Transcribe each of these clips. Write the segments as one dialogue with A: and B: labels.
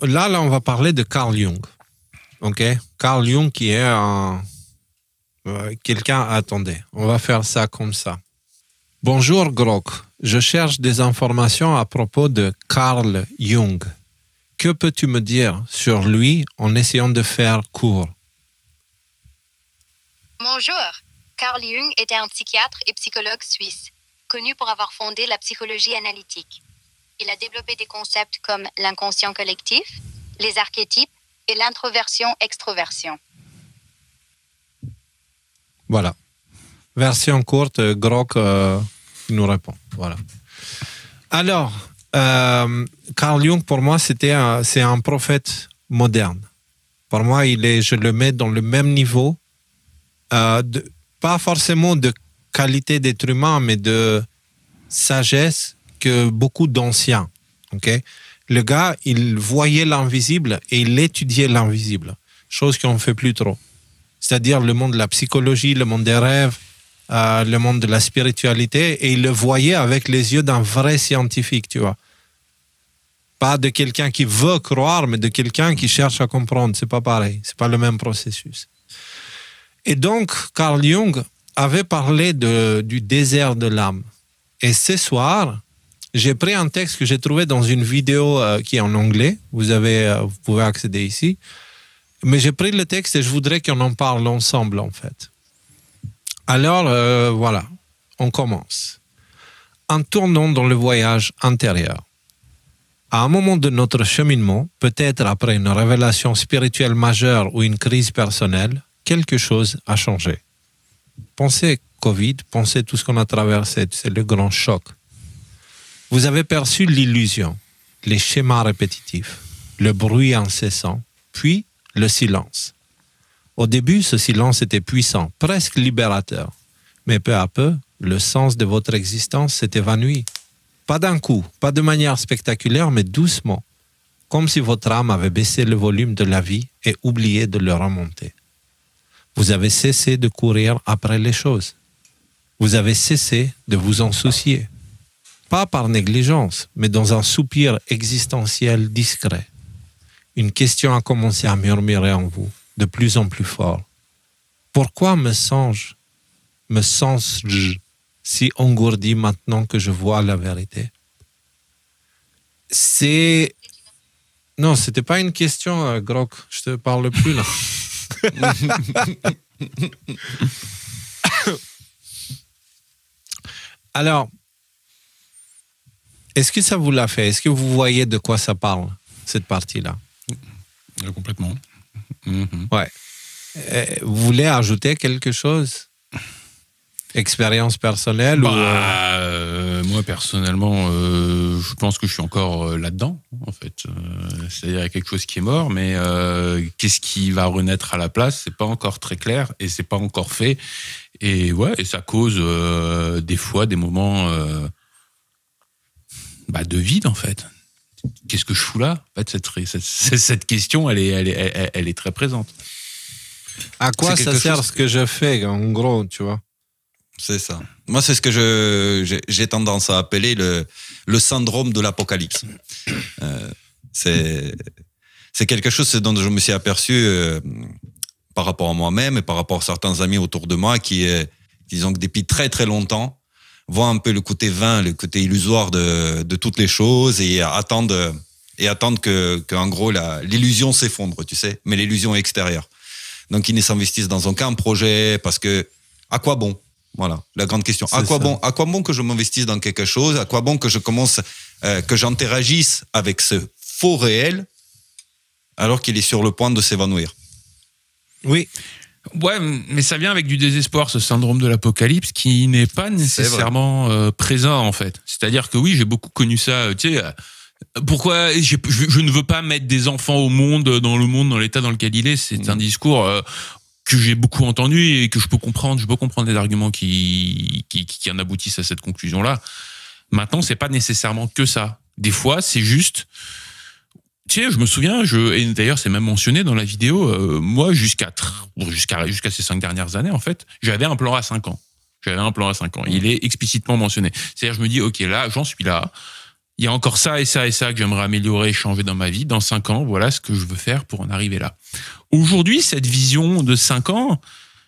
A: Là, on va parler de Carl Jung. OK? Carl Jung qui est quelqu'un... Attendez, on va faire ça comme ça. Bonjour, Grok. Je cherche des informations à propos de Carl Jung. Que peux-tu me dire sur lui en essayant de faire court?
B: Bonjour. Carl Jung était un psychiatre et psychologue suisse, connu pour avoir fondé la psychologie analytique. Il a développé des concepts comme l'inconscient collectif, les archétypes et l'introversion-extroversion.
A: Voilà. Version courte, Grok nous répond. Voilà. Alors, Carl Jung, pour moi, c'est un prophète moderne. Pour moi, je le mets dans le même niveau, pas forcément de qualité d'être humain, mais de sagesse que beaucoup d'anciens. Okay? Le gars, il voyait l'invisible et il étudiait l'invisible, chose qu'on ne fait plus trop. C'est-à-dire le monde de la psychologie, le monde des rêves, le monde de la spiritualité, et il le voyait avec les yeux d'un vrai scientifique, tu vois. Pas de quelqu'un qui veut croire, mais de quelqu'un qui cherche à comprendre. C'est pas pareil, c'est pas le même processus. Et donc, Carl Jung avait parlé du désert de l'âme. Et ce soir, j'ai pris un texte que j'ai trouvé dans une vidéo qui est en anglais. Vous pouvez accéder ici. Mais j'ai pris le texte et je voudrais qu'on en parle ensemble, en fait. Alors, voilà, on commence. En tournant dans le voyage intérieur, à un moment de notre cheminement, peut-être après une révélation spirituelle majeure ou une crise personnelle, quelque chose a changé. Pensez Covid, pensez tout ce qu'on a traversé, c'est le grand choc. Vous avez perçu l'illusion, les schémas répétitifs, le bruit incessant, puis le silence. Au début, ce silence était puissant, presque libérateur. Mais peu à peu, le sens de votre existence s'est évanoui. Pas d'un coup, pas de manière spectaculaire, mais doucement. Comme si votre âme avait baissé le volume de la vie et oublié de le remonter. Vous avez cessé de courir après les choses. Vous avez cessé de vous en soucier. Pas par négligence, mais dans un soupir existentiel discret. Une question a commencé à murmurer en vous, de plus en plus fort. Pourquoi me sens-je si engourdi maintenant que je vois la vérité? Non, c'était pas une question, Grok. Je te parle plus, là. Alors, est-ce que ça vous l'a fait? Est-ce que vous voyez de quoi ça parle, cette partie-là?
C: Complètement.
A: Ouais. Vous voulez ajouter quelque chose? Expérience personnelle
C: moi, personnellement, je pense que je suis encore là-dedans, en fait. C'est-à-dire, il y a quelque chose qui est mort, mais qu'est-ce qui va renaître à la place? C'est pas encore très clair et c'est pas encore fait. Et ouais, et ça cause des fois des moments de vide, en fait. Qu'est-ce que je fous là? En fait, cette question, elle est très présente.
A: À quoi ça sert ce que je fais, en gros, tu vois?
D: C'est ça. Moi, c'est ce que j'ai tendance à appeler le syndrome de l'apocalypse. C'est quelque chose dont je me suis aperçu par rapport à moi-même et par rapport à certains amis autour de moi qui, disons que depuis très très longtemps, voient un peu le côté vain, le côté illusoire de toutes les choses et attendent qu'en gros l'illusion s'effondre, tu sais, mais l'illusion est extérieure. Donc ils ne s'investissent dans aucun projet parce que à quoi bon? Voilà, la grande question. À quoi bon que je m'investisse dans quelque chose? À quoi bon que je commence, que j'interagisse avec ce faux réel alors qu'il est sur le point de s'évanouir?
A: Oui.
C: Ouais, mais ça vient avec du désespoir, ce syndrome de l'apocalypse, qui n'est pas nécessairement présent, en fait. C'est-à-dire que oui, j'ai beaucoup connu ça, tu sais... Pourquoi je ne veux pas mettre des enfants au monde, dans l'état dans lequel il est? C'est un discours que j'ai beaucoup entendu et que je peux comprendre les arguments qui en aboutissent à cette conclusion-là. Maintenant, c'est pas nécessairement que ça. Des fois, c'est juste... Tu sais, je me souviens, et d'ailleurs c'est même mentionné dans la vidéo, moi jusqu'à ces 5 dernières années, en fait, j'avais un plan à 5 ans. Il est explicitement mentionné. C'est-à-dire, je me dis, ok, là, j'en suis là. il y a encore ça et ça et ça que j'aimerais améliorer et changer dans ma vie. Dans 5 ans, voilà ce que je veux faire pour en arriver là. Aujourd'hui, cette vision de 5 ans,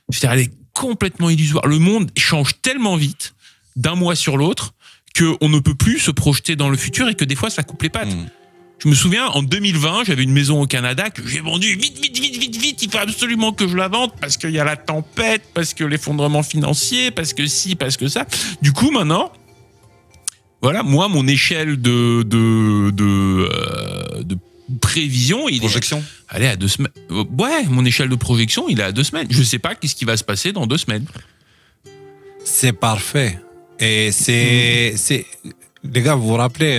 C: je veux dire, elle est complètement illusoire. Le monde change tellement vite, d'un mois sur l'autre, qu'on ne peut plus se projeter dans le futur et que des fois, ça coupe les pattes. Je me souviens, en 2020, j'avais une maison au Canada que j'ai vendue vite. Il faut absolument que je la vende parce qu'il y a la tempête, parce que l'effondrement financier, parce que ci, parce que ça. Du coup, maintenant, voilà, moi, mon échelle de prévision,
D: Projection.
C: Elle est à 2 semaines. Ouais, mon échelle de projection, il est à 2 semaines. Je sais pas qu'est-ce qui va se passer dans 2 semaines.
A: C'est parfait. Et c'est les gars, vous vous rappelez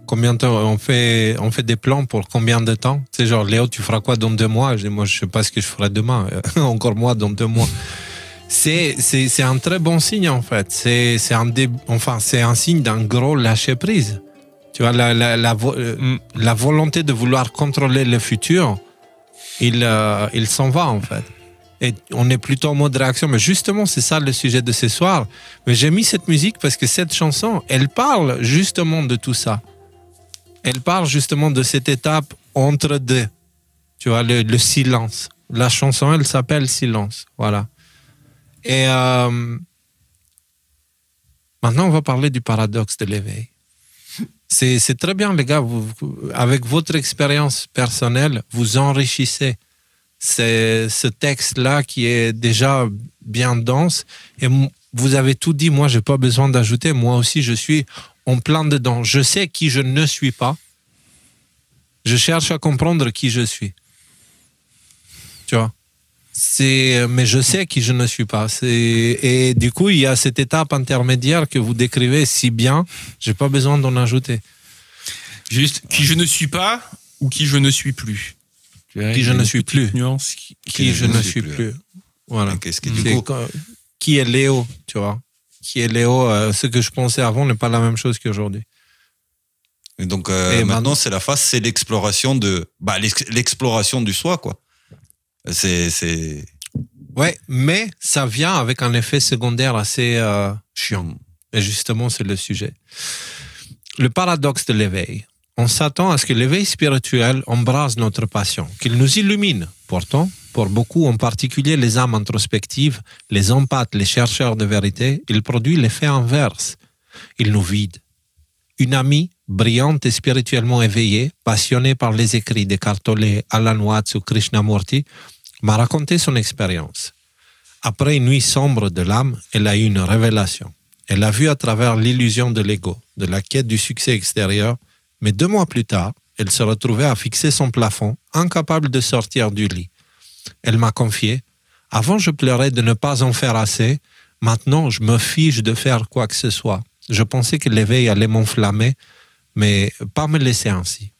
A: combien de temps on fait des plans pour combien de temps? C'est genre, Léo, tu feras quoi dans 2 mois? Moi, je sais pas ce que je ferai demain. Encore moi dans 2 mois. C'est un très bon signe en fait. C'est un signe d'un gros lâcher prise. Tu vois, la volonté de vouloir contrôler le futur, il s'en va en fait. Et on est plutôt en mode réaction. Mais justement, c'est ça le sujet de ce soir. Mais j'ai mis cette musique parce que cette chanson, elle parle justement de tout ça. Elle parle justement de cette étape entre deux. Tu vois, le silence. La chanson, elle s'appelle Silence. Voilà. Et maintenant, on va parler du paradoxe de l'éveil. C'est très bien, les gars. Avec votre expérience personnelle, vous enrichissez ce texte-là qui est déjà bien dense. Et vous avez tout dit. Moi, je n'ai pas besoin d'ajouter. Moi aussi, je suis en plein dedans. Je sais qui je ne suis pas. Je cherche à comprendre qui je suis. Tu vois? Mais je sais qui je ne suis pas. Et du coup, il y a cette étape intermédiaire que vous décrivez si bien. Je n'ai pas besoin d'en ajouter.
C: Juste, qui je ne suis pas ou qui je ne suis plus.
A: Qui je ne suis plus.
C: Nuance
A: Qui je ne suis plus. Voilà.
D: Qu'est-ce que du coup,
A: qui est Léo, tu vois? Qui est Léo? Ce que je pensais avant n'est pas la même chose qu'aujourd'hui.
D: Et donc maintenant, c'est la phase, c'est l'exploration l'exploration du soi, quoi.
A: Ouais, mais ça vient avec un effet secondaire assez chiant. Et justement, c'est le sujet. Le paradoxe de l'éveil. On s'attend à ce que l'éveil spirituel embrase notre passion, qu'il nous illumine. Pourtant, pour beaucoup, en particulier les âmes introspectives, les empathes, les chercheurs de vérité, il produit l'effet inverse. Il nous vide. Une amie, brillante et spirituellement éveillée, passionnée par les écrits d'Eckhart Tolle, Alan Watts ou Krishnamurti, m'a raconté son expérience. Après une nuit sombre de l'âme, elle a eu une révélation. Elle a vu à travers l'illusion de l'ego, de la quête du succès extérieur, mais 2 mois plus tard, elle se retrouvait à fixer son plafond, incapable de sortir du lit. Elle m'a confié, « Avant, je pleurais de ne pas en faire assez. Maintenant, je me fiche de faire quoi que ce soit. Je pensais que l'éveil allait m'enflammer, mais pas me laisser ainsi. »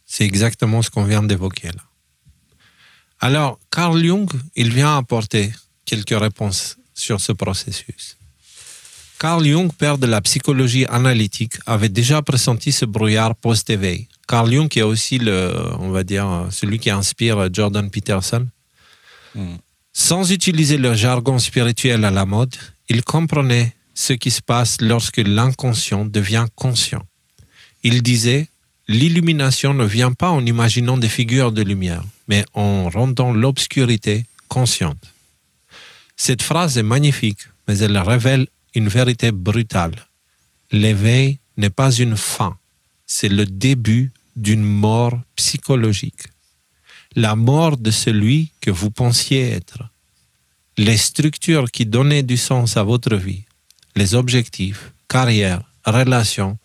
A: C'est exactement ce qu'on vient d'évoquer là. Alors, Carl Jung, il vient apporter quelques réponses sur ce processus. Carl Jung, père de la psychologie analytique, avait déjà pressenti ce brouillard post-éveil. Carl Jung est aussi celui qui inspire Jordan Peterson. Sans utiliser le jargon spirituel à la mode, il comprenait ce qui se passe lorsque l'inconscient devient conscient. Il disait, l'illumination ne vient pas en imaginant des figures de lumière, mais en rendant l'obscurité consciente. Cette phrase est magnifique, mais elle révèle une vérité brutale. L'éveil n'est pas une fin, c'est le début d'une mort psychologique. La mort de celui que vous pensiez être. Les structures qui donnaient du sens à votre vie, les objectifs, carrière, relations,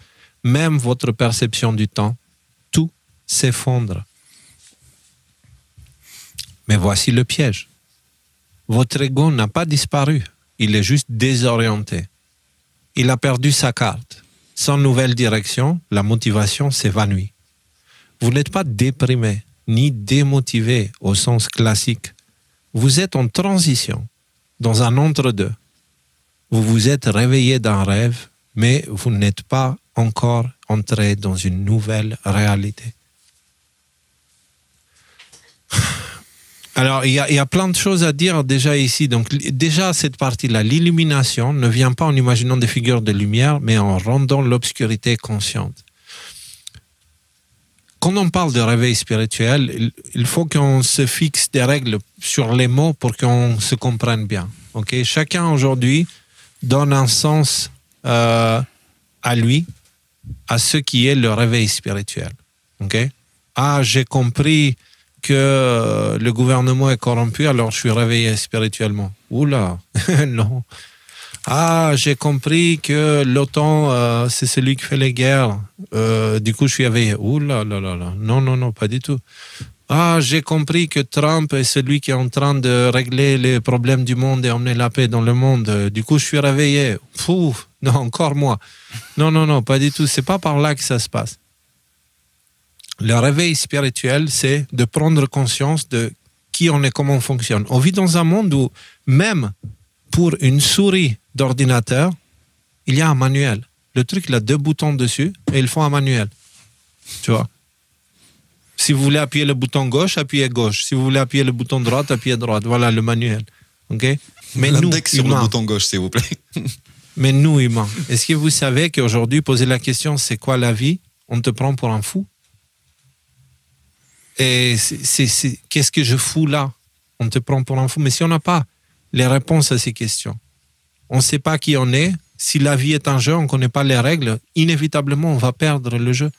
A: même votre perception du temps, tout s'effondre. Mais voici le piège. Votre ego n'a pas disparu, il est juste désorienté. Il a perdu sa carte. Sans nouvelle direction, la motivation s'évanouit. Vous n'êtes pas déprimé, ni démotivé au sens classique. Vous êtes en transition, dans un entre-deux. Vous vous êtes réveillé d'un rêve, mais vous n'êtes pas encore entré dans une nouvelle réalité. Alors, il y a plein de choses à dire déjà ici. Donc, déjà, cette partie-là, l'illumination ne vient pas en imaginant des figures de lumière, mais en rendant l'obscurité consciente. Quand on parle de réveil spirituel, il faut qu'on se fixe des règles sur les mots pour qu'on se comprenne bien. Okay? Chacun aujourd'hui donne un sens à lui, à ce qui est le réveil spirituel. Okay? Ah, j'ai compris que le gouvernement est corrompu, alors je suis réveillé spirituellement. Oula, non. Ah, j'ai compris que l'OTAN, c'est celui qui fait les guerres. Du coup, je suis éveillé. Oula, là, là, là. Non, non, non, pas du tout. Ah, j'ai compris que Trump est celui qui est en train de régler les problèmes du monde et emmener la paix dans le monde. Du coup, je suis réveillé. Fou, non, encore moi. Non, non, non, pas du tout. C'est pas par là que ça se passe. Le réveil spirituel, c'est de prendre conscience de qui on est, comment on fonctionne. On vit dans un monde où, même pour une souris d'ordinateur, il y a un manuel. Le truc, il a 2 boutons dessus et ils font un manuel. Tu vois? Si vous voulez appuyer le bouton gauche, appuyez gauche. Si vous voulez appuyer le bouton droite, appuyez droite. Voilà le manuel. Okay? Mais
D: l'index sur le bouton gauche, s'il vous plaît.
A: Mais nous, humains, est-ce que vous savez qu'aujourd'hui, poser la question, c'est quoi la vie? On te prend pour un fou. Et qu'est-ce que je fous là? On te prend pour un fou. Mais si on n'a pas les réponses à ces questions, on ne sait pas qui on est. Si la vie est un jeu, on ne connaît pas les règles, inévitablement, on va perdre le jeu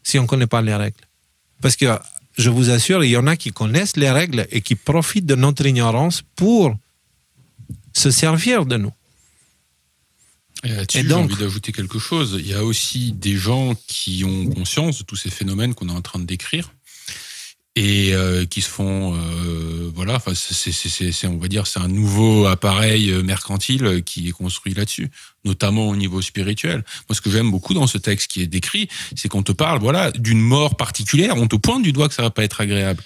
A: si on ne connaît pas les règles. Parce que, je vous assure, il y en a qui connaissent les règles et qui profitent de notre ignorance pour se servir de nous.
C: Et là-dessus, j'ai envie d'ajouter quelque chose. Il y a aussi des gens qui ont conscience de tous ces phénomènes qu'on est en train de décrire et qui se font, voilà, enfin, on va dire, c'est un nouveau appareil mercantile qui est construit là-dessus, notamment au niveau spirituel. Moi, ce que j'aime beaucoup dans ce texte qui est décrit, c'est qu'on te parle, voilà, d'une mort particulière. On te pointe du doigt que ça va pas être agréable.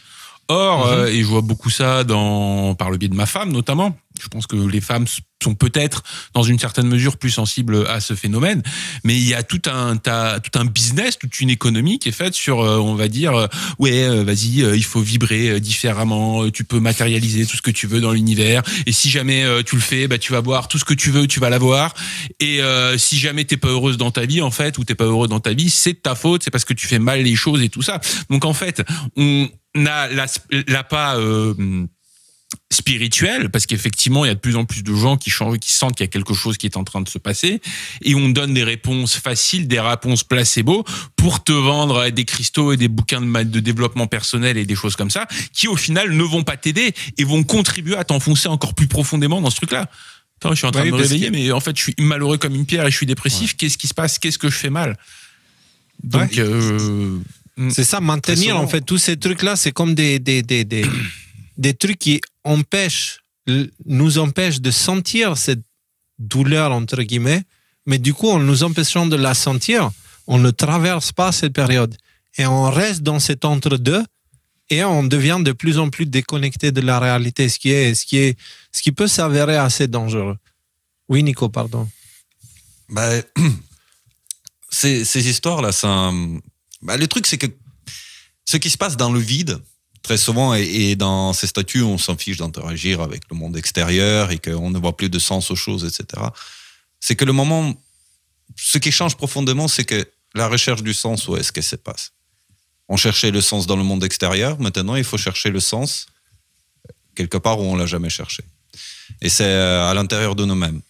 C: Or, et je vois beaucoup ça par le biais de ma femme, notamment. Je pense que les femmes sont peut-être, dans une certaine mesure, plus sensibles à ce phénomène. Mais il y a tout un business, toute une économie qui est faite sur, on va dire, vas-y, il faut vibrer différemment, tu peux matérialiser tout ce que tu veux dans l'univers. Et si jamais tu le fais, bah, tu vas voir tout ce que tu veux, tu vas l'avoir. Et si jamais t'es pas heureuse dans ta vie, en fait, ou t'es pas heureux dans ta vie, c'est de ta faute, c'est parce que tu fais mal les choses et tout ça. Donc, en fait, on a la pas spirituel, parce qu'effectivement il y a de plus en plus de gens qui sentent qu'il y a quelque chose qui est en train de se passer, et on donne des réponses faciles, des réponses placebo pour te vendre des cristaux et des bouquins de développement personnel et des choses comme ça, qui au final ne vont pas t'aider et vont contribuer à t'enfoncer encore plus profondément dans ce truc-là. Attends, je suis en train de me réveiller, mais en fait je suis malheureux comme une pierre et je suis dépressif. Ouais. Qu'est-ce qui se passe? Qu'est-ce que je fais mal? Donc
A: c'est ça, maintenir en fait tous ces trucs-là, c'est comme des trucs qui nous empêchent de sentir cette douleur, entre guillemets, mais du coup, en nous empêchant de la sentir, on ne traverse pas cette période. Et on reste dans cet entre-deux et on devient de plus en plus déconnecté de la réalité, ce qui peut s'avérer assez dangereux. Oui, Nico, pardon.
D: Ces histoires-là, le truc, c'est que ce qui se passe dans le vide, très souvent, et dans ces statuts, on s'en fiche d'interagir avec le monde extérieur et qu'on ne voit plus de sens aux choses, etc. C'est que ce qui change profondément, c'est que la recherche du sens, où est-ce qu'elle se passe? On cherchait le sens dans le monde extérieur, maintenant il faut chercher le sens quelque part où on ne l'a jamais cherché. Et c'est à l'intérieur de nous-mêmes.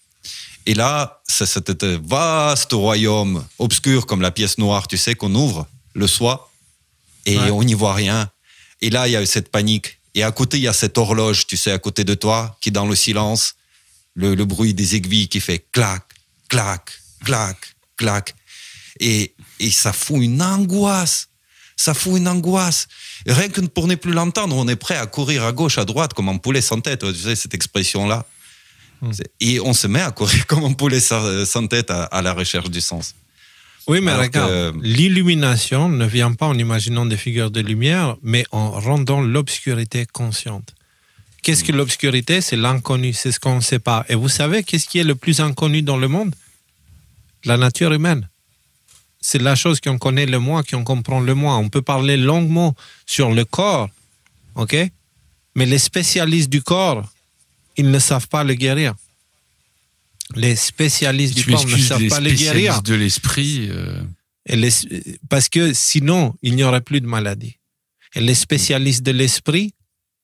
D: Et là, c'est cet vaste royaume obscur comme la pièce noire, tu sais, qu'on ouvre le soir et on n'y voit rien. Et là, il y a cette panique. Et à côté, il y a cette horloge, tu sais, à côté de toi, qui dans le silence, le bruit des aiguilles qui fait clac, clac, clac, clac. Et ça fout une angoisse. Ça fout une angoisse. Et rien que pour ne plus l'entendre, on est prêt à courir à gauche, à droite, comme un poulet sans tête. Tu sais, cette expression-là. Et on se met à courir comme un poulet sans tête à la recherche du sens.
A: Oui, mais regarde, l'illumination ne vient pas en imaginant des figures de lumière, mais en rendant l'obscurité consciente. Qu'est-ce que l'obscurité? C'est l'inconnu, c'est ce qu'on ne sait pas. Et vous savez, qu'est-ce qui est le plus inconnu dans le monde? La nature humaine. C'est la chose qu'on connaît le moins, qu'on comprend le moins. On peut parler longuement sur le corps, ok? Mais les spécialistes du corps, ils ne savent pas le guérir. Les spécialistes du corps ne savent pas le guérir.
C: De l'esprit.
A: Parce que sinon, il n'y aurait plus de maladie. Et les spécialistes de l'esprit,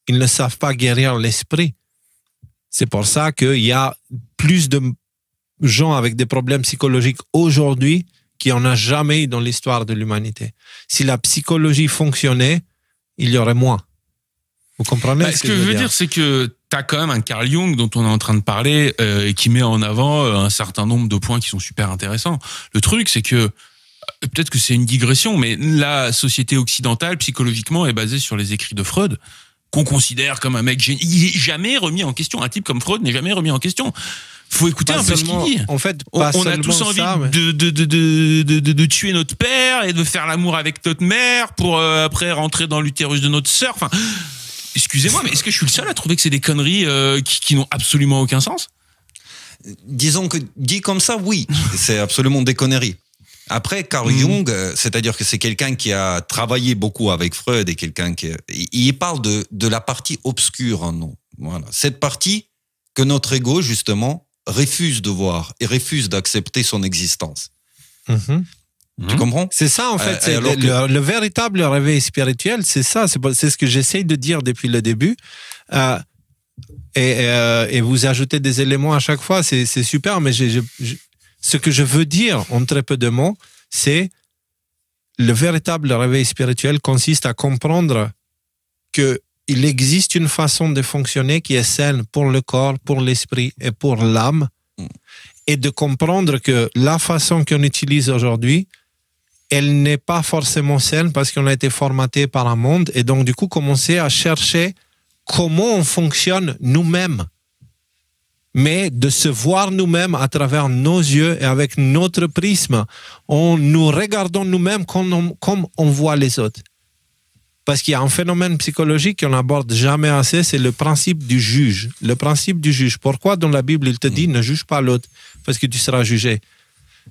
A: ils ne savent pas guérir l'esprit. C'est pour ça qu'il y a plus de gens avec des problèmes psychologiques aujourd'hui qu'il n'y en a jamais eu dans l'histoire de l'humanité. Si la psychologie fonctionnait, il y aurait moins. Vous comprenez
C: ce que je veux dire, c'est que tu as quand même un Carl Jung dont on est en train de parler et qui met en avant un certain nombre de points qui sont super intéressants. Le truc, c'est que, peut-être que c'est une digression, mais la société occidentale, psychologiquement, est basée sur les écrits de Freud, qu'on considère comme un mec génial. Il n'est jamais remis en question. Un type comme Freud n'est jamais remis en question. Faut écouter un peu ce qu'il dit.
A: En fait,
C: on a tous envie de tuer notre père et de faire l'amour avec notre mère pour après rentrer dans l'utérus de notre sœur. Enfin, excusez-moi, mais est-ce que je suis le seul à trouver que c'est des conneries qui n'ont absolument aucun sens?
D: Disons que dit comme ça, oui, c'est absolument des conneries. Après, Carl Jung, c'est-à-dire que c'est quelqu'un qui a travaillé beaucoup avec Freud et quelqu'un qui... Il parle de la partie obscure en nous. Voilà. Cette partie que notre ego, justement, refuse de voir et refuse d'accepter son existence. Tu comprends?
A: C'est ça, en fait. Le véritable réveil spirituel, c'est ça. C'est ce que j'essaye de dire depuis le début. Et vous ajoutez des éléments à chaque fois, c'est super, mais ce que je veux dire en très peu de mots, c'est le véritable réveil spirituel consiste à comprendre qu'il existe une façon de fonctionner qui est saine pour le corps, pour l'esprit et pour l'âme, et de comprendre que la façon qu'on utilise aujourd'hui, elle n'est pas forcément saine parce qu'on a été formaté par un monde, et donc du coup commencer à chercher comment on fonctionne nous-mêmes, mais de se voir nous-mêmes à travers nos yeux et avec notre prisme, en nous regardant nous-mêmes comme on voit les autres. Parce qu'il y a un phénomène psychologique qu'on n'aborde jamais assez, c'est le principe du juge. Le principe du juge. Pourquoi dans la Bible, il te dit ne juge pas l'autre parce que tu seras jugé?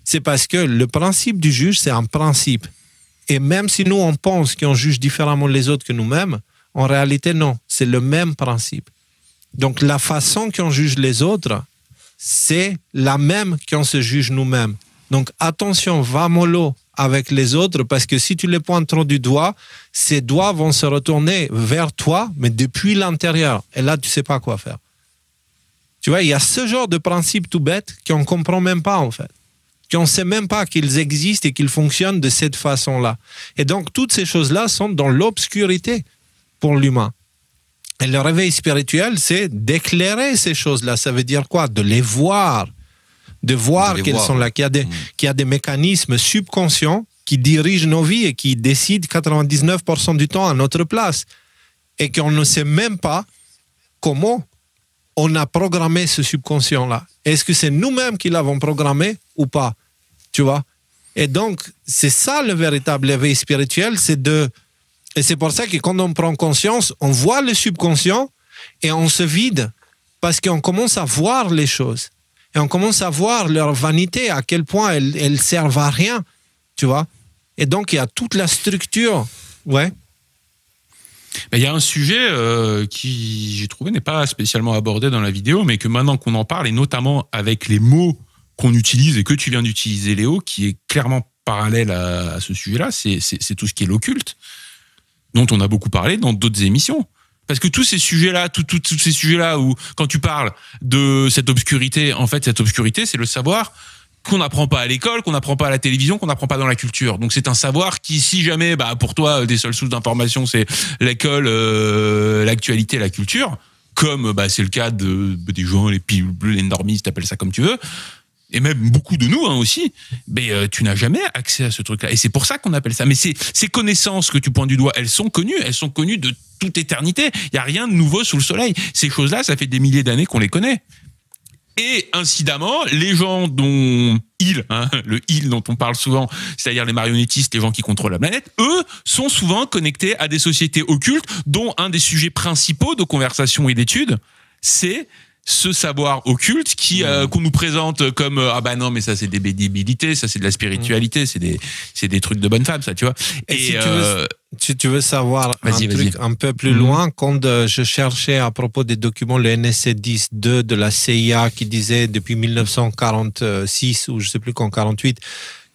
A: C'est parce que le principe du juge, c'est un principe. Et même si nous, on pense qu'on juge différemment les autres que nous-mêmes, en réalité, non. C'est le même principe. Donc, la façon qu'on juge les autres, c'est la même qu'on se juge nous-mêmes. Donc, attention, va mollo avec les autres, parce que si tu les pointes trop du doigt, ces doigts vont se retourner vers toi, mais depuis l'intérieur. Et là, tu ne sais pas quoi faire. Tu vois, il y a ce genre de principe tout bête qu'on ne comprend même pas, en fait. Qu'on ne sait même pas qu'ils existent et qu'ils fonctionnent de cette façon-là. Et donc, toutes ces choses-là sont dans l'obscurité pour l'humain. Et le réveil spirituel, c'est d'éclairer ces choses-là. Ça veut dire quoi? De les voir. De voir qu'elles sont là, qu'il y a des mécanismes subconscients qui dirigent nos vies et qui décident 99% du temps à notre place. Et qu'on ne sait même pas comment on a programmé ce subconscient-là. Est-ce que c'est nous-mêmes qui l'avons programmé ou pas? Tu vois? Et donc, c'est ça le véritable éveil spirituel, et c'est pour ça que quand on prend conscience, on voit le subconscient et on se vide parce qu'on commence à voir les choses. Et on commence à voir leur vanité, à quel point elles servent à rien, tu vois. Et donc, il y a toute la structure. Ouais.
C: Il y a un sujet qui, j'ai trouvé, n'est pas spécialement abordé dans la vidéo, mais que maintenant qu'on en parle, et notamment avec les mots qu'on utilise et que tu viens d'utiliser, Léo, qui est clairement parallèle à ce sujet-là, c'est tout ce qui est l'occulte, dont on a beaucoup parlé dans d'autres émissions. Parce que tous ces sujets-là, tous ces sujets-là où, quand tu parles de cette obscurité, en fait, cette obscurité, c'est le savoir qu'on n'apprend pas à l'école, qu'on n'apprend pas à la télévision, qu'on n'apprend pas dans la culture. Donc c'est un savoir qui, si jamais, pour toi, des seules sources d'information, c'est l'école, l'actualité, la culture, comme c'est le cas des gens, les piles bleues, les normistes, t'appelles ça comme tu veux, et même beaucoup de nous aussi, tu n'as jamais accès à ce truc-là. Et c'est pour ça qu'on appelle ça. Mais ces connaissances que tu pointes du doigt, elles sont connues de toute éternité. Il n'y a rien de nouveau sous le soleil. Ces choses-là, ça fait des milliers d'années qu'on les connaît. Et incidemment, les gens dont le il dont on parle souvent, c'est-à-dire les marionnettistes, les gens qui contrôlent la planète, eux sont souvent connectés à des sociétés occultes dont un des sujets principaux de conversation et d'études, c'est ce savoir occulte qu'on nous présente comme ah bah non mais ça c'est des bénibilités, ça c'est de la spiritualité, c'est des trucs de bonne femme, ça, tu vois.
A: Et si tu veux savoir truc un peu plus loin, quand je cherchais à propos des documents, le NSC 10.2 de la CIA qui disait depuis 1946 ou je sais plus quand, 48,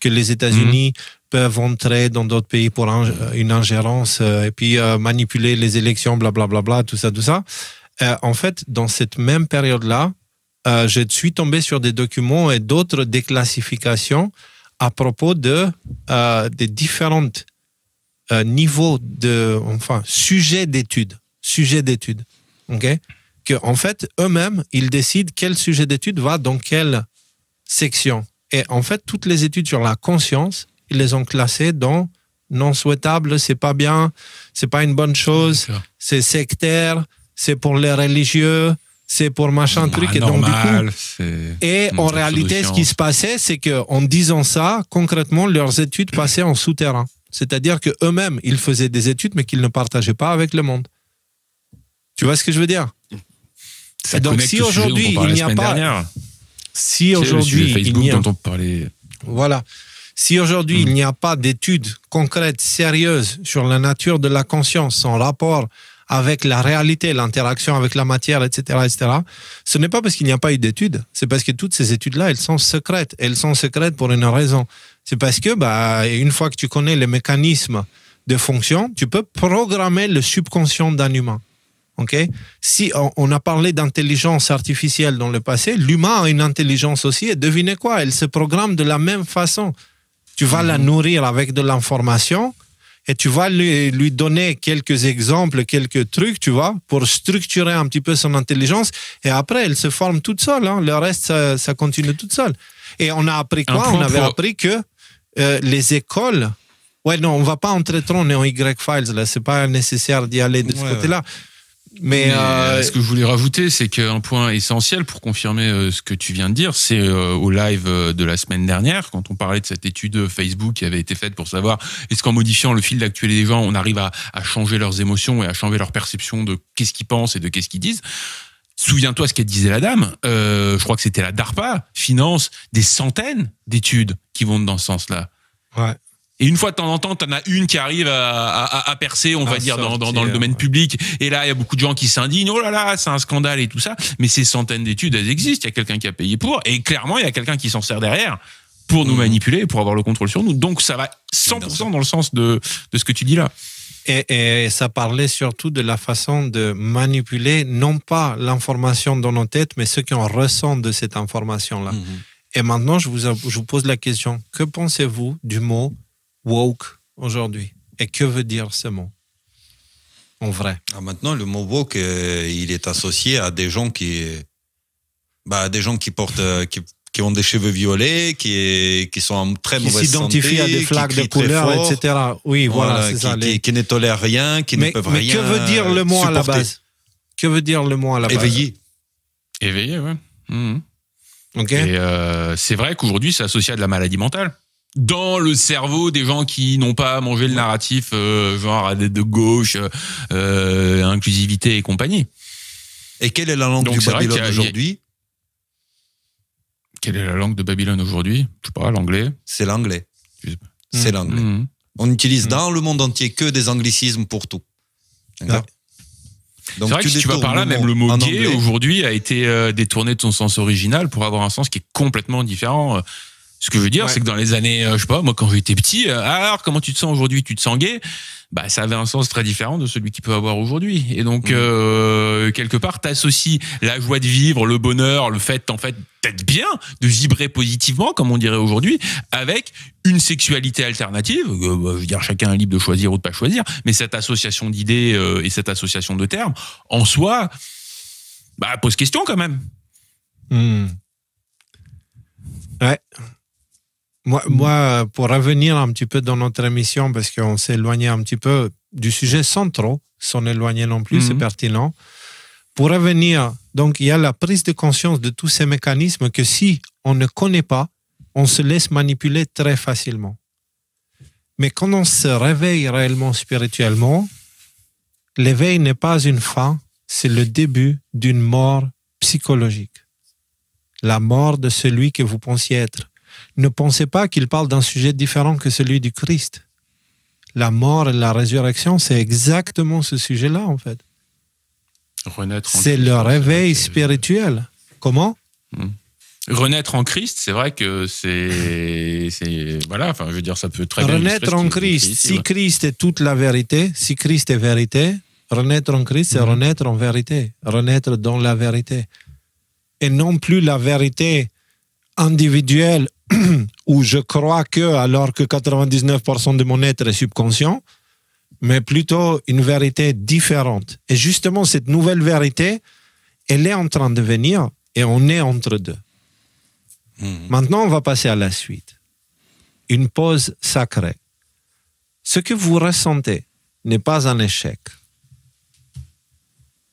A: que les États-Unis peuvent entrer dans d'autres pays pour une ingérence et puis manipuler les élections, blablabla, tout ça. En fait, dans cette même période-là, je suis tombé sur des documents et d'autres déclassifications à propos des différentes niveaux sujets d'études. Ok? Que, en fait, eux-mêmes, ils décident quel sujet d'étude va dans quelle section. Et en fait, toutes les études sur la conscience, ils les ont classées dans non souhaitable, c'est pas bien, c'est pas une bonne chose, c'est sectaire, c'est pour les religieux, c'est pour machin truc. Et donc, du coup, en réalité, ce qui se passait, c'est qu'en disant ça, concrètement, leurs études passaient en souterrain. C'est-à-dire qu'eux-mêmes, ils faisaient des études, mais qu'ils ne partageaient pas avec le monde. Tu vois ce que je veux dire?
C: Ça donc, si aujourd'hui, il n'y a pas...
A: Si aujourd'hui,
C: il n'y a... dont on parlait...
A: Voilà. Si aujourd'hui, il n'y a pas d'études concrètes, sérieuses sur la nature de la conscience, son rapport avec la réalité, l'interaction avec la matière, etc., ce n'est pas parce qu'il n'y a pas eu d'études, c'est parce que toutes ces études-là, elles sont secrètes. Elles sont secrètes pour une raison. C'est parce que, une fois que tu connais les mécanismes de fonction, tu peux programmer le subconscient d'un humain. Okay? Si on a parlé d'intelligence artificielle dans le passé, l'humain a une intelligence aussi, et devinez quoi, elle se programme de la même façon. Tu vas la nourrir avec de l'information et tu vas lui donner quelques exemples, quelques trucs, tu vois, pour structurer un petit peu son intelligence, et après, elle se forme toute seule. Hein. Le reste, ça continue toute seule. Et on a appris quoi? On avait appris que les écoles... Ouais, non, on va pas entrer trop en Y-Files, là, c'est pas nécessaire d'y aller de ce côté-là. Mais
C: ce que je voulais rajouter, c'est qu'un point essentiel pour confirmer ce que tu viens de dire, c'est au live de la semaine dernière, quand on parlait de cette étude Facebook qui avait été faite pour savoir est-ce qu'en modifiant le fil d'actualité des gens, on arrive à changer leurs émotions et à changer leur perception de qu'est-ce qu'ils pensent et de qu'est-ce qu'ils disent. Souviens-toi ce qu'elle disait la dame, je crois que c'était la DARPA, finance des centaines d'études qui vont dans ce sens-là.
A: Ouais.
C: Et une fois de temps en temps, t'en as une qui arrive à percer, on va dire, dans le domaine public. Et là, il y a beaucoup de gens qui s'indignent. Oh là là, c'est un scandale et tout ça. Mais ces centaines d'études, elles existent. Il y a quelqu'un qui a payé pour. Et clairement, il y a quelqu'un qui s'en sert derrière pour nous manipuler, pour avoir le contrôle sur nous. Donc, ça va 100% dans le sens de ce que tu dis là.
A: Et ça parlait surtout de la façon de manipuler, non pas l'information dans nos têtes, mais ce qu'on ressent de cette information-là. Et maintenant, je vous pose la question. Que pensez-vous du mot woke aujourd'hui? Et que veut dire ce mot en vrai?
D: Maintenant, le mot woke, il est associé à des gens qui portent, qui ont des cheveux violets, qui sont en très mauvaise santé,
A: qui s'identifient à des flaques de couleur, etc. Oui, voilà, c'est ça.
D: Qui ne tolèrent rien, qui ne peuvent rien.
A: Mais que veut dire le mot à la base? Que veut dire le mot à la base?
C: Éveillé, ouais.
A: Okay.
C: Et c'est vrai qu'aujourd'hui, c'est associé à de la maladie mentale. Dans le cerveau des gens qui n'ont pas mangé le narratif genre de gauche, inclusivité et compagnie.
D: Et quelle est la langue du Babylone aujourd'hui?
C: Quelle est la langue de Babylone aujourd'hui? Je sais pas, l'anglais.
D: C'est l'anglais. C'est l'anglais. On utilise dans le monde entier que des anglicismes pour tout. D'accord.
C: Donc, c'est vrai que si tu vas par là, même le mot gay aujourd'hui a été détourné de son sens original pour avoir un sens qui est complètement différent. Ce que je veux dire, c'est que dans les années, je sais pas, moi quand j'étais petit, alors comment tu te sens aujourd'hui? Tu te sens gay? Bah, ça avait un sens très différent de celui qu'il peut avoir aujourd'hui. Et donc, quelque part, t'associes la joie de vivre, le bonheur, le fait, en fait, d'être bien, de vibrer positivement, comme on dirait aujourd'hui, avec une sexualité alternative. Je veux dire, chacun est libre de choisir ou de pas choisir, mais cette association d'idées et cette association de termes, en soi, bah, pose question quand même.
A: Ouais. Moi, pour revenir un petit peu dans notre émission, parce qu'on s'est éloigné un petit peu du sujet sans trop s'en éloigner non plus, c'est pertinent. Pour revenir, donc il y a la prise de conscience de tous ces mécanismes que si on ne connaît pas, on se laisse manipuler très facilement. Mais quand on se réveille réellement spirituellement, l'éveil n'est pas une fin, c'est le début d'une mort psychologique. La mort de celui que vous pensiez être. Ne pensez pas qu'il parle d'un sujet différent que celui du Christ. La mort et la résurrection, c'est exactement ce sujet-là, en fait.
C: Renaître en
A: C'est
C: Christ,
A: le réveil spirituel. Comment?
C: Renaître en Christ, c'est vrai que c'est voilà, enfin, je veux dire, ça peut très bien
A: Renaître en Christ.
C: ici,
A: Si
C: ouais.
A: Christ est toute la vérité, si Christ est vérité, renaître en Christ, c'est renaître en vérité, renaître dans la vérité. Et non plus la vérité individuelle où je crois que, alors que 99% de mon être est subconscient, mais plutôt une vérité différente. Et justement, cette nouvelle vérité, elle est en train de venir et on est entre deux. Maintenant, on va passer à la suite. Une pause sacrée. Ce que vous ressentez n'est pas un échec.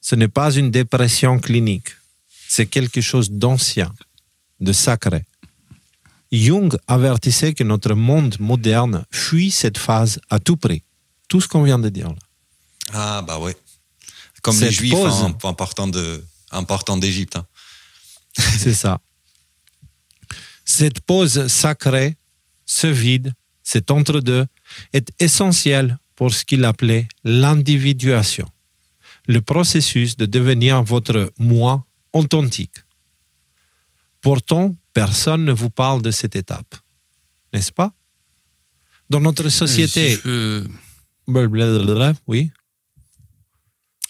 A: Ce n'est pas une dépression clinique. C'est quelque chose d'ancien, de sacré. Jung avertissait que notre monde moderne fuit cette phase à tout prix. Tout ce qu'on vient de dire là.
D: Ah, bah ouais. Comme
A: Cette
D: les Juifs
A: pause.
D: en partant d'Égypte. Hein.
A: C'est ça. Cette pause sacrée, ce vide, cet entre-deux, est essentiel pour ce qu'il appelait l'individuation, le processus de devenir votre moi authentique. Pourtant, personne ne vous parle de cette étape, n'est-ce pas? Dans notre société...
C: Si je peux-
A: Blablabla, oui.